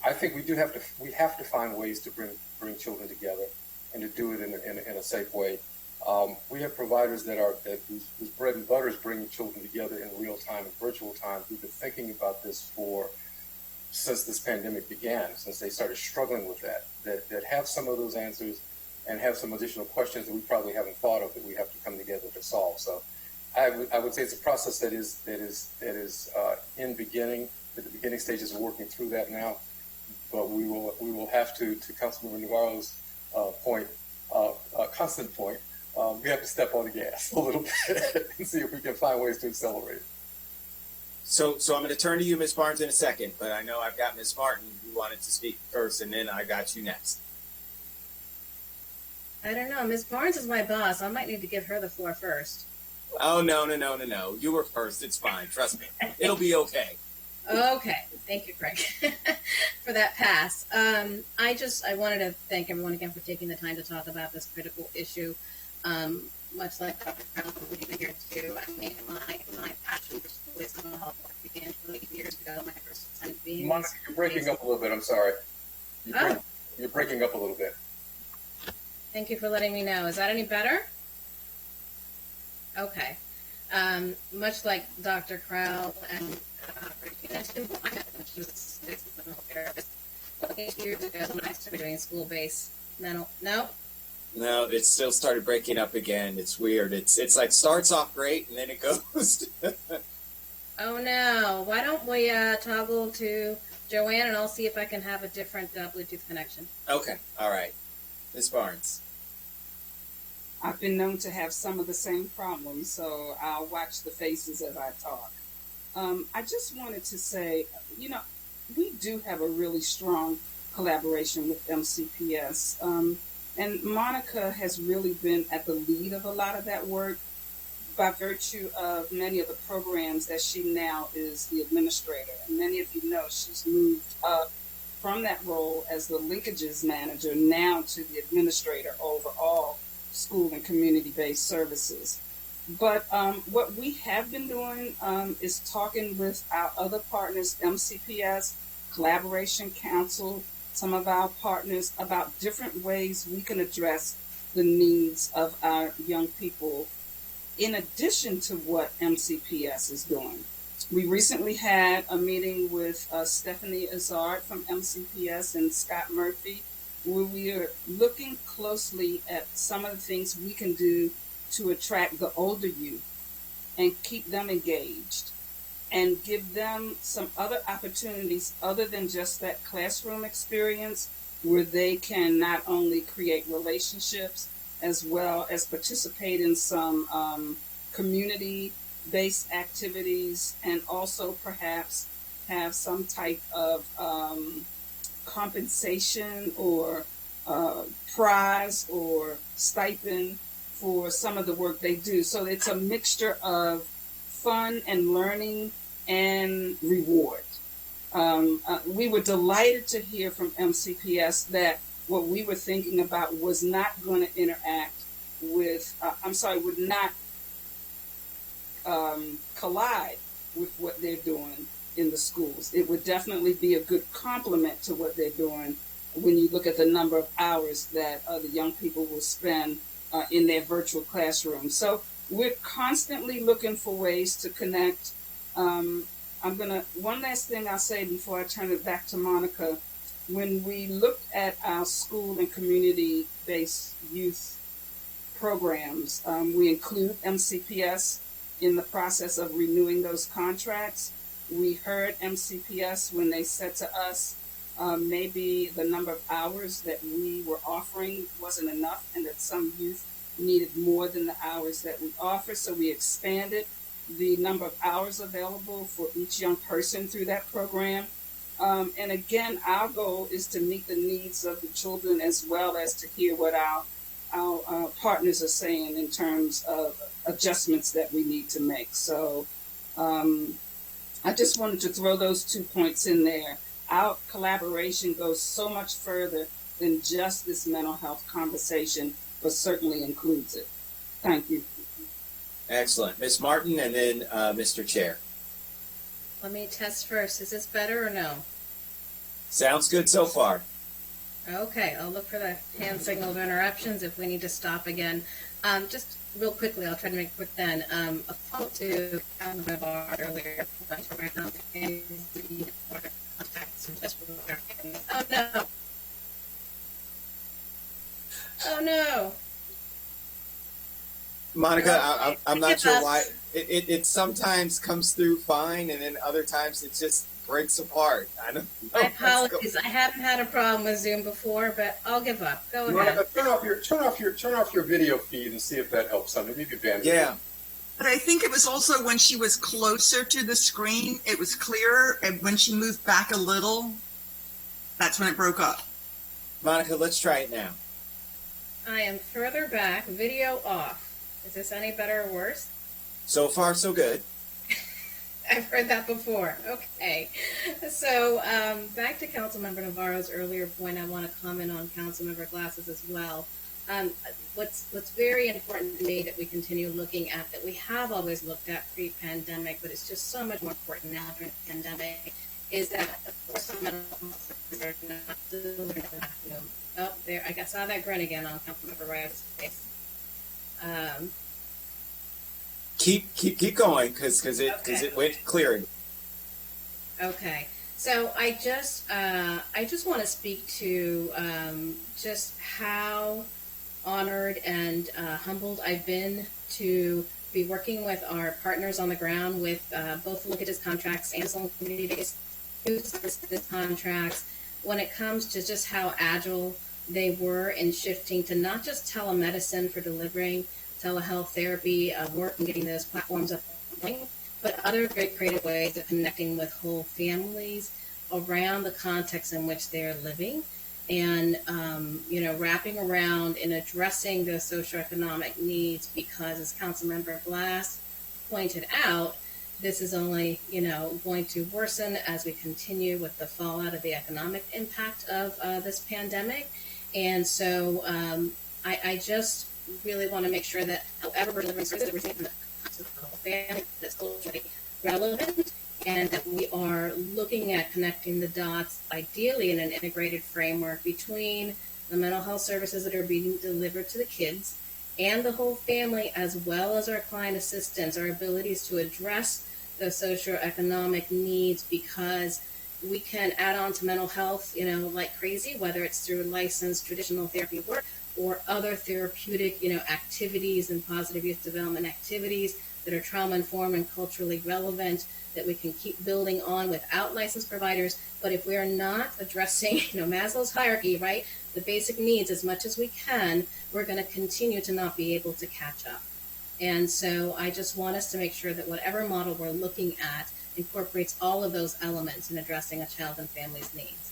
I think we have to find ways to bring children together and to do it in a safe way. We have providers whose bread and butter is bringing children together in real time and virtual time, who've been thinking about this since this pandemic began, since they started struggling with that have some of those answers and have some additional questions that we probably haven't thought of that we have to come together to solve. So I would say it's a process that is in the beginning stages of working through that now, but we will have to Councilmember Navarro's constant point, we have to step on the gas a little bit and see if we can find ways to accelerate. So I'm going to turn to you, Ms. Barnes, in a second, but I know I've got Ms. Martin who wanted to speak first, and then I got you next. I don't know. Ms. Barnes is my boss. I might need to give her the floor first. Oh, no. You were first. It's fine. Trust me. It'll be okay. Okay. Thank you, Craig, for that pass. I wanted to thank everyone again for taking the time to talk about this critical issue. Much like Dr. Brown, we've been here too. I mean, my passion for school is mental health work began 20 years ago. My first time being. Monica, you're breaking up a little bit. I'm sorry. You're breaking up a little bit. Thank you for letting me know. Is that any better? Okay. Much like Dr. Crowell and mentioned, she was a mental therapist 8 years ago when I started doing school-based mental. No, it still started breaking up again. It's weird. It's like starts off great and then it goes. Oh no! Why don't we toggle to Joanne and I'll see if I can have a different Bluetooth connection. Okay. All right. Ms. Barnes. I've been known to have some of the same problems, so I'll watch the faces as I talk. I just wanted to say, we do have a really strong collaboration with MCPS. And Monica has really been at the lead of a lot of that work by virtue of many of the programs that she now is the administrator. And many of you know she's moved up from that role as the linkages manager now to the administrator over all school and community-based services. But what we have been doing is talking with our other partners, MCPS, Collaboration Council, some of our partners about different ways we can address the needs of our young people in addition to what MCPS is doing. We recently had a meeting with Stephanie Azard from MCPS and Scott Murphy, where we are looking closely at some of the things we can do to attract the older youth and keep them engaged and give them some other opportunities other than just that classroom experience, where they can not only create relationships as well as participate in some community-based activities, and also perhaps have some type of compensation or prize or stipend for some of the work they do. So it's a mixture of fun and learning and reward. We were delighted to hear from MCPS that what we were thinking about was not going to interact with, would not collide with what they're doing in the schools. It would definitely be a good complement to what they're doing when you look at the number of hours that the young people will spend in their virtual classrooms. So we're constantly looking for ways to connect. One last thing I'll say before I turn it back to Monica. When we looked at our school and community-based youth programs, we include MCPS in the process of renewing those contracts. We heard MCPS when they said to us, maybe the number of hours that we were offering wasn't enough and that some youth needed more than the hours that we offer. So we expanded the number of hours available for each young person through that program. And again, our goal is to meet the needs of the children as well as to hear what our partners are saying in terms of adjustments that we need to make. So I just wanted to throw those 2 points in there. Our collaboration goes so much further than just this mental health conversation, but certainly includes it. Thank you. Excellent. Ms. Martin and then Mr. Chair. Let me test first. Is this better or no? Sounds good so far. Okay, I'll look for the hand signal of interruptions if we need to stop again. Just real quickly, I'll try to make it quick then. A follow to Councilmember earlier. Oh no! Oh no! Monica, I'm not sure why. It sometimes comes through fine, and then other times it just breaks apart. I don't know. My apologies. I haven't had a problem with Zoom before, but I'll give up. Go ahead. Monica, turn off your video feed and see if that helps. Maybe bandwidth. Yeah. But I think it was also when she was closer to the screen, it was clearer. And when she moved back a little, that's when it broke up. Monica, let's try it now. I am further back, video off. Is this any better or worse? So far, so good. I've heard that before. Okay. So back to Councilmember Navarro's earlier point, I want to comment on Councilmember Glass's as well. What's very important to me that we continue looking at, that we have always looked at pre-pandemic, but it's just so much more important now during the pandemic, is that, of course, some mental health are not delivered in the vacuum. Oh, there, I saw that grin again on Councilmember Rice's face. Keep going, because it went clear. Okay, so I just want to speak to just how honored and humbled I've been to be working with our partners on the ground with both the Look at His contracts and some community-based use contracts when it comes to just how agile they were in shifting to not just telemedicine for delivering telehealth therapy work and getting those platforms up and running, but other very creative ways of connecting with whole families around the context in which they're living, and wrapping around and addressing those socioeconomic needs, because as Councilmember Glass pointed out, this is only going to worsen as we continue with the fallout of the economic impact of this pandemic. And so I just really want to make sure that however we're delivering services, we're taking the family that's culturally relevant, and that we are looking at connecting the dots, ideally in an integrated framework between the mental health services that are being delivered to the kids and the whole family, as well as our client assistance, our abilities to address those socioeconomic needs, because we can add on to mental health, like crazy, whether it's through licensed traditional therapy work or other therapeutic, activities and positive youth development activities that are trauma-informed and culturally relevant, that we can keep building on without licensed providers. But if we are not addressing, Maslow's hierarchy, right, the basic needs as much as we can, we're going to continue to not be able to catch up. And so I just want us to make sure that whatever model we're looking at incorporates all of those elements in addressing a child and family's needs.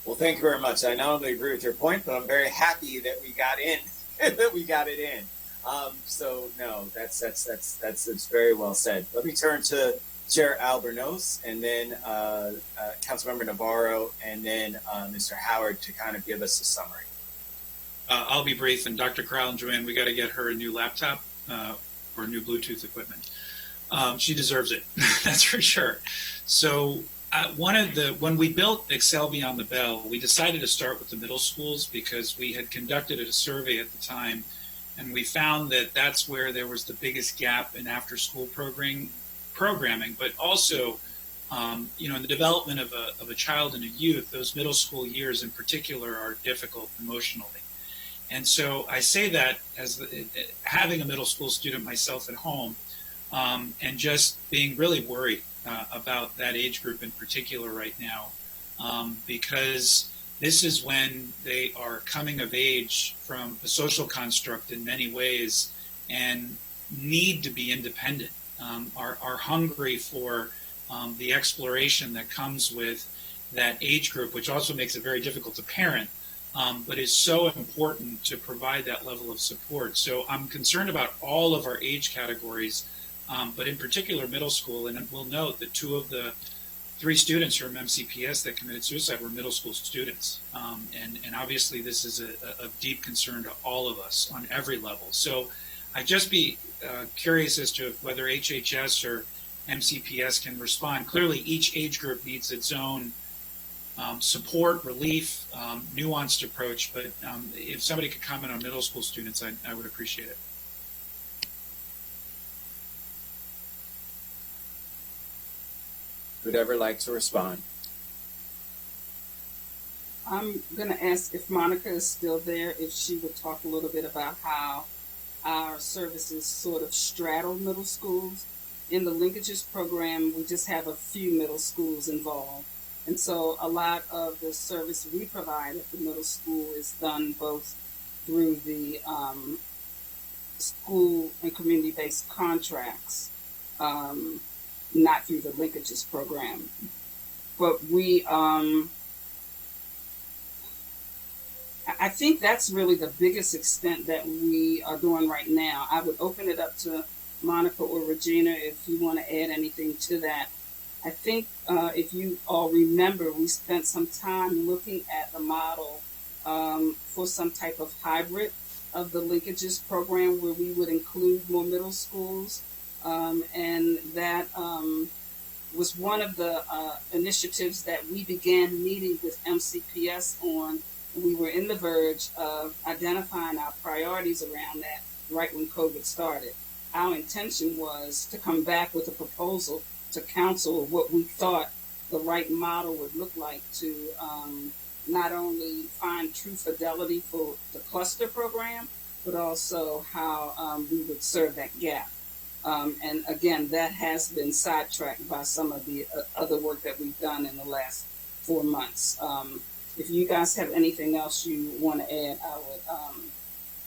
Well, thank you very much. I not only agree with your point, but I'm very happy that we got in, that we got it in. So no, that's very well said. Let me turn to Chair Albornoz, and then Councilmember Navarro, and then Mr. Howard to kind of give us a summary. I'll be brief, and Dr. Crowell and Joanne, we got to get her a new laptop or new Bluetooth equipment. She deserves it, that's for sure. So when we built Excel Beyond the Bell, we decided to start with the middle schools because we had conducted a survey at the time, and we found that that's where there was the biggest gap in after-school programming, but also, in the development of a child and a youth, those middle school years in particular are difficult emotionally. And so I say that as having a middle school student myself at home, and just being really worried about that age group in particular right now, because this is when they are coming of age from a social construct in many ways and need to be independent, are hungry for the exploration that comes with that age group, which also makes it very difficult to parent, but is so important to provide that level of support. So I'm concerned about all of our age categories, but in particular middle school. And we'll note that 2 of the 3 students from MCPS that committed suicide were middle school students. And obviously this is a deep concern to all of us on every level. So I'd just be curious as to whether HHS or MCPS can respond. Clearly each age group needs its own support, relief, nuanced approach, but if somebody could comment on middle school students, I would appreciate it. Who'd ever like to respond? I'm going to ask if Monica is still there, if she would talk a little bit about how our services sort of straddle middle schools. In the linkages program, we just have a few middle schools involved. And so a lot of the service we provide at the middle school is done both through the school and community-based contracts, not through the linkages program. But we, I think that's really the biggest extent that we are doing right now. I would open it up to Monica or Regina if you want to add anything to that. I think if you all remember, we spent some time looking at the model for some type of hybrid of the linkages program where we would include more middle schools. And that was one of the initiatives that we began meeting with MCPS on. We were in the verge of identifying our priorities around that right when COVID started. Our intention was to come back with a proposal to council of what we thought the right model would look like to not only find true fidelity for the cluster program, but also how we would serve that gap. And again, that has been sidetracked by some of the other work that we've done in the last 4 months. If you guys have anything else you want to add, I would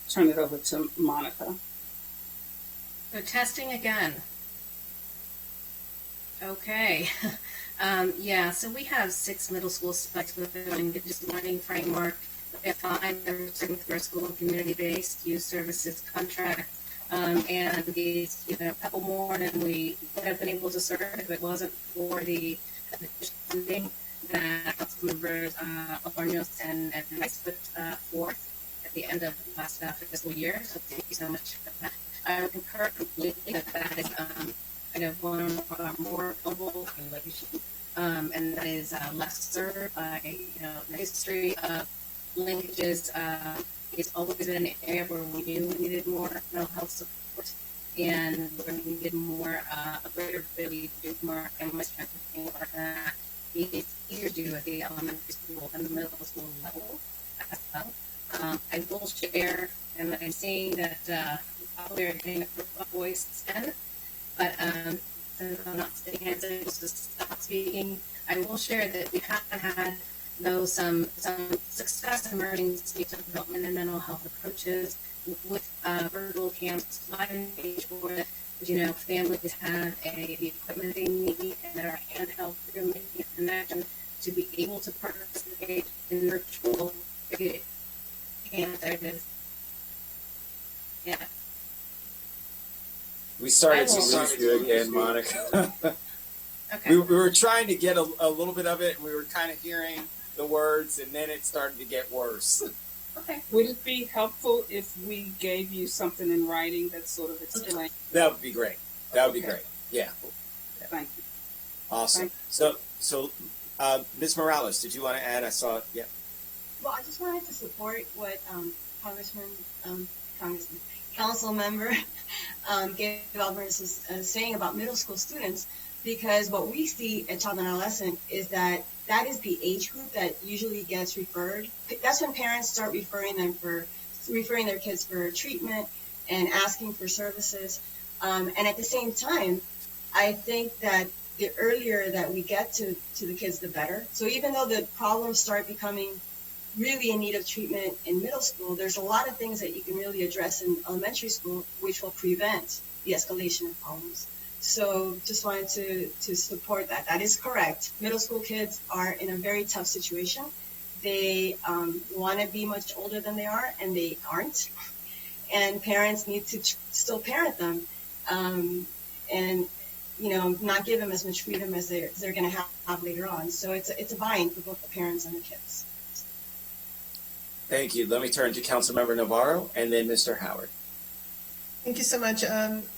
turn it over to Monica. So testing again. Okay. Yeah, so we have 6 middle school sites with the just learning framework. We have 5 that are serving through our school and community-based youth services contract. And these, a couple more than we would have been able to serve if it wasn't for the funding that council members Albarnos and Rice put forth at the end of last fiscal year. So thank you so much for that. I concur completely that that is kind of one of our more global relations, and that is less served by the history of linkages. It's always been an area where we knew we needed more mental health support, and where we needed more a greater ability to do more family strengthening work. It's easier to do at the elementary school and the middle school level as well. I will share, and I'm seeing that probably are getting a voice then, but since I'm not sitting here, so just stop speaking, I will share that we have had some success emerging states of development and mental health approaches with virtual camps, live engagement where families have the equipment they need and that are handheld through making a connection to be able to participate in virtual camps. There it is. Yeah. We started to lose you again, Monica. Okay. We were trying to get a little bit of it, and we were kind of hearing the words, and then it started to get worse. Okay. Would it be helpful if we gave you something in writing that sort of explains? That would be great. That would be great. Yeah. Thank you. Awesome. Thank So, Ms. Morales, did you want to add? I saw. Yeah. Well, I just wanted to support what Council Member Gabe Alvarez was saying about middle school students, because what we see at child and adolescent is that is the age group that usually gets referred. That's when parents start referring their kids for treatment and asking for services. And at the same time, I think that the earlier that we get to the kids, the better. So even though the problems start becoming really in need of treatment in middle school, there's a lot of things that you can really address in elementary school which will prevent the escalation of problems. So just wanted to support that. That is correct. Middle school kids are in a very tough situation. They want to be much older than they are, and they aren't. And parents need to still parent them. and not give them as much freedom as they're going to have later on. So it's a buy-in for both the parents and the kids. Thank you. Let me turn to Councilmember Navarro and then Mr. Howard. Thank you so much.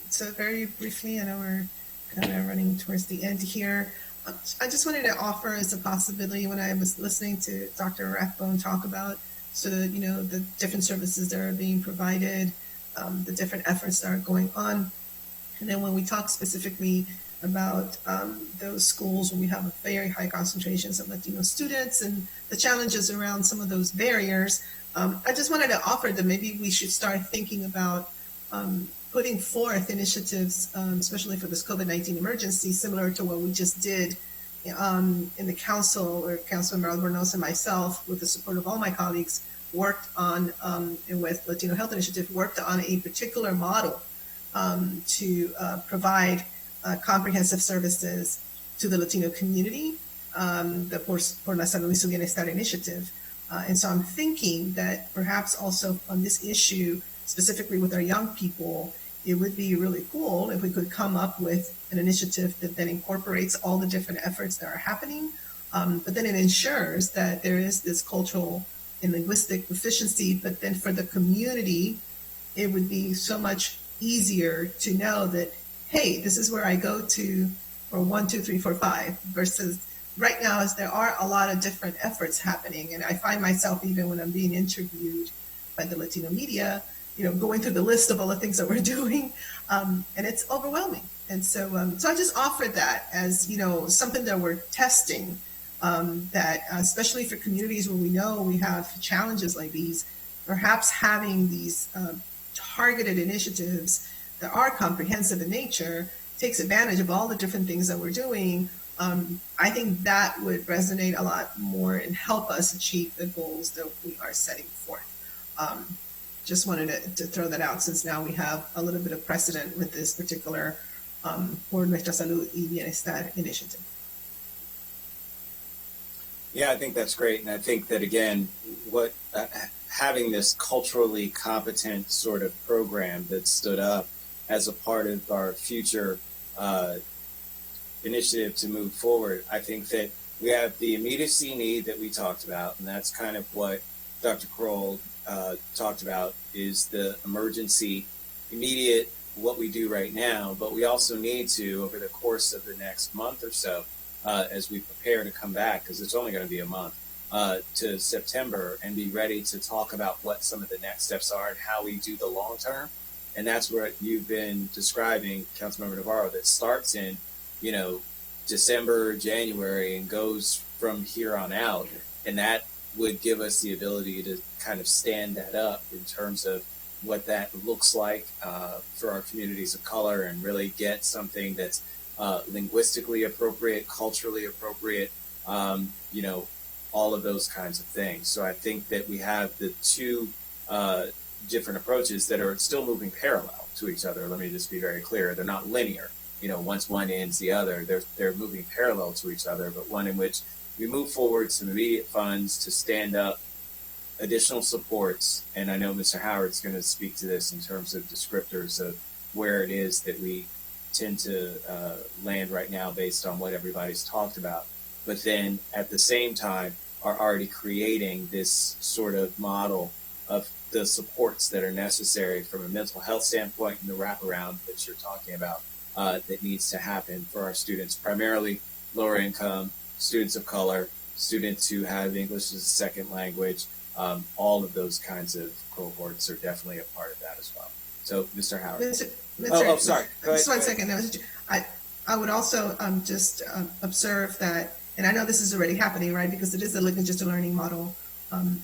So very briefly, I know we're kind of running towards the end here. I just wanted to offer as a possibility when I was listening to Dr. Rathbone talk about the different services that are being provided, the different efforts that are going on. And then when we talk specifically about those schools where we have a very high concentrations of Latino students and the challenges around some of those barriers, I just wanted to offer that maybe we should start thinking about putting forth initiatives, especially for this COVID-19 emergency, similar to what we just did in the council, where Councilmember Albornoz and myself, with the support of all my colleagues, worked on, and with Latino Health Initiative, worked on a particular model to provide comprehensive services to the Latino community, the Por la Salud y su Bienestar initiative. And so I'm thinking that perhaps also on this issue, specifically with our young people, it would be really cool if we could come up with an initiative that then incorporates all the different efforts that are happening, but then it ensures that there is this cultural and linguistic proficiency, but then for the community, it would be so much easier to know that, hey, this is where I go to for 1, 2, 3, 4, 5, versus right now, as there are a lot of different efforts happening. And I find myself, even when I'm being interviewed by the Latino media, going through the list of all the things that we're doing, and it's overwhelming. And so I just offered that as, something that we're testing, that especially for communities where we know we have challenges like these, perhaps having these targeted initiatives that are comprehensive in nature takes advantage of all the different things that we're doing. I think that would resonate a lot more and help us achieve the goals that we are setting forth. Just wanted to throw that out, since now we have a little bit of precedent with this particular Por Nuestra Salud y Bienestar initiative. Yeah, I think that's great. And I think that, again, what having this culturally competent sort of program that stood up as a part of our future initiative to move forward, I think that we have the immediacy need that we talked about, and that's kind of what Dr. Kroll talked about, is the emergency, immediate, what we do right now, but we also need to, over the course of the next month or so, as we prepare to come back, because it's only going to be a month, to September, and be ready to talk about what some of the next steps are and how we do the long term. And that's what you've been describing, Councilmember Navarro, that starts in, December, January, and goes from here on out. And that would give us the ability to kind of stand that up in terms of what that looks like for our communities of color, and really get something that's linguistically appropriate, culturally appropriate, all of those kinds of things. So I think that we have the two different approaches that are still moving parallel to each other. Let me just be very clear. They're not linear. Once one ends the other, they're moving parallel to each other, but one in which we move forward some immediate funds to stand up additional supports. And I know Mr. Howard's going to speak to this in terms of descriptors of where it is that we tend to land right now based on what everybody's talked about. But then at the same time are already creating this sort of model of the supports that are necessary from a mental health standpoint, and the wraparound that you're talking about that needs to happen for our students, primarily lower income, students of color, students who have English as a second language. All of those kinds of cohorts are definitely a part of that as well. So, Mr. Howard. Sorry. Go ahead. Just 1 second. I would also just observe that, and I know this is already happening, right, because it is a linguistic learning model.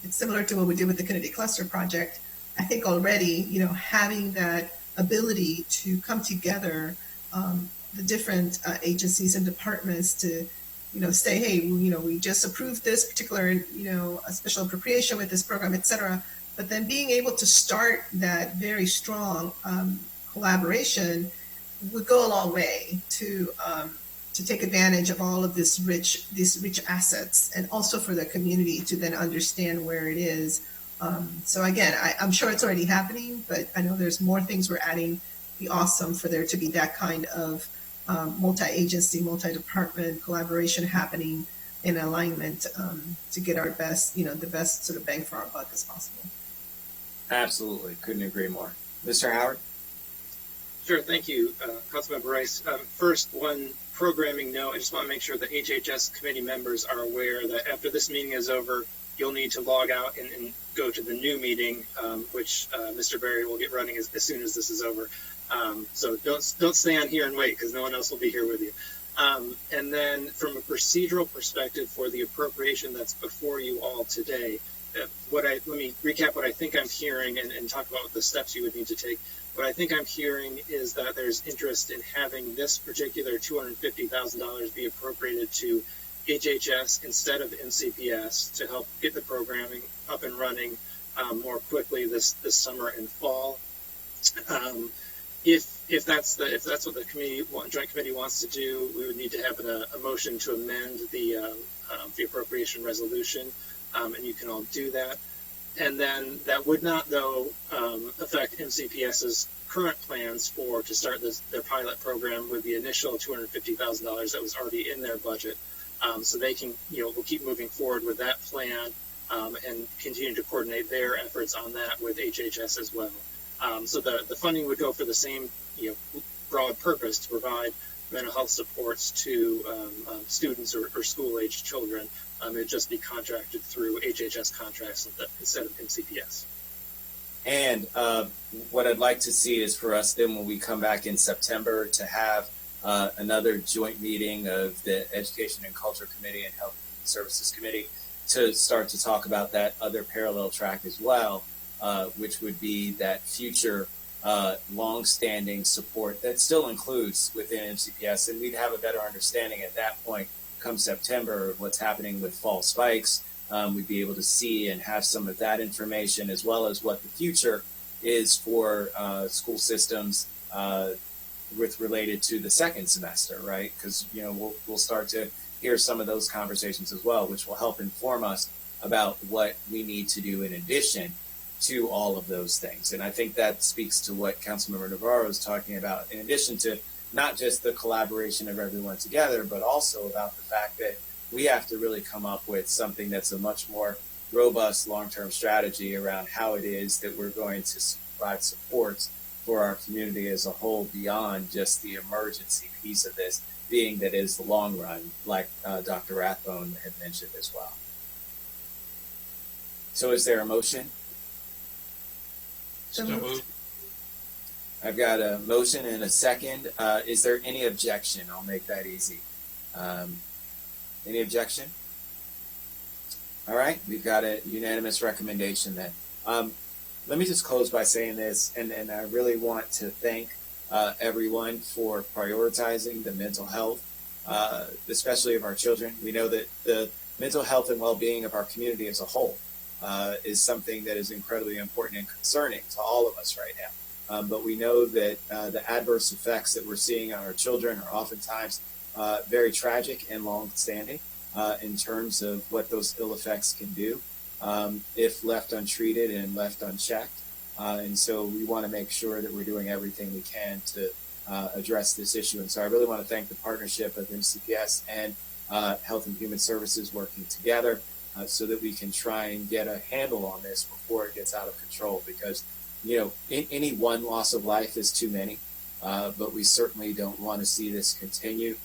It's similar to what we did with the Kennedy Cluster Project. I think already, having that ability to come together, the different agencies and departments to, say, hey, we just approved this particular, a special appropriation with this program, et cetera. But then being able to start that very strong collaboration would go a long way to take advantage of all of these rich assets, and also for the community to then understand where it is. So again, I'm sure it's already happening, but I know there's more things we're adding be awesome for there to be that kind of multi-agency, multi-department collaboration happening in alignment to get our best, the best sort of bang for our buck as possible. Absolutely. Couldn't agree more. Mr. Howard? Sure, thank you, Councilmember Rice. First, one programming note, I just want to make sure the HHS committee members are aware that after this meeting is over, you'll need to log out and go to the new meeting, which Mr. Berry will get running as soon as this is over. So don't stay on here and wait, because no one else will be here with you. And then from a procedural perspective for the appropriation that's before you all today, let me recap what I think I'm hearing and talk about the steps you would need to take. What I think I'm hearing is that there's interest in having this particular $250,000 be appropriated to HHS instead of NCPS to help get the programming up and running more quickly this summer and fall. If that's what the joint committee wants to do, we would need to have a motion to amend the appropriation resolution, and you can all do that. And then that would not, though, affect NCPS's current plans to start their pilot program with the initial $250,000 that was already in their budget. So they can, we'll keep moving forward with that plan and continue to coordinate their efforts on that with HHS as well. So the funding would go for the same, broad purpose to provide mental health supports to students or school-aged children. It would just be contracted through HHS contracts instead of NCPS. And what I'd like to see is for us then when we come back in September to have another joint meeting of the Education and Culture Committee and Health and Human Services Committee to start to talk about that other parallel track as well, which would be that future long-standing support that still includes within MCPS, and we'd have a better understanding at that point come September of what's happening with fall spikes. We'd be able to see and have some of that information as well as what the future is for school systems related to the second semester, right? Because we'll start to hear some of those conversations as well, which will help inform us about what we need to do in addition to all of those things. And I think that speaks to what Councilmember Navarro is talking about, in addition to not just the collaboration of everyone together, but also about the fact that we have to really come up with something that's a much more robust long-term strategy around how it is that we're going to provide supports for our community as a whole beyond just the emergency piece of this, being that is the long run, like Dr. Rathbone had mentioned as well. So is there a motion? So moved. I've got a motion and a second. Is there any objection? I'll make that easy. Any objection? All right, we've got a unanimous recommendation then. Let me just close by saying this, and I really want to thank everyone for prioritizing the mental health, especially of our children. We know that the mental health and well-being of our community as a whole is something that is incredibly important and concerning to all of us right now. But we know that the adverse effects that we're seeing on our children are oftentimes very tragic and long-standing in terms of what those ill effects can do if left untreated and left unchecked. And so we want to make sure that we're doing everything we can to address this issue. And so I really want to thank the partnership of MCPS and Health and Human Services working together so that we can try and get a handle on this before it gets out of control, because any one loss of life is too many, but we certainly don't want to see this continue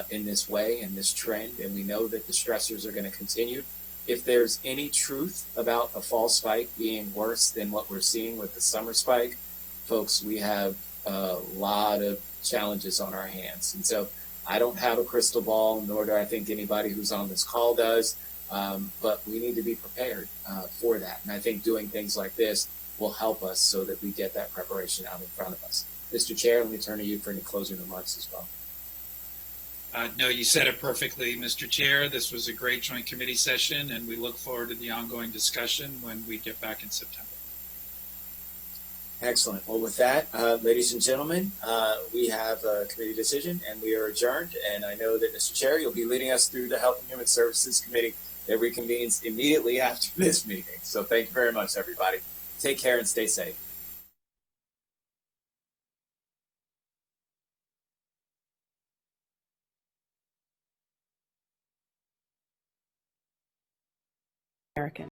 in this way, in this trend, and we know that the stressors are going to continue. If there's any truth about a fall spike being worse than what we're seeing with the summer spike, folks, we have a lot of challenges on our hands. And so I don't have a crystal ball, nor do I think anybody who's on this call does, but we need to be prepared for that. And I think doing things like this will help us so that we get that preparation out in front of us. Mr. Chair, let me turn to you for any closing remarks as well. No, you said it perfectly, Mr. Chair. This was a great joint committee session, and we look forward to the ongoing discussion when we get back in September. Excellent. Well, with that, ladies and gentlemen, we have a committee decision, and we are adjourned. And I know that, Mr. Chair, you'll be leading us through the Health and Human Services Committee that reconvenes immediately after this meeting. So thank you very much, everybody. Take care and stay safe. American.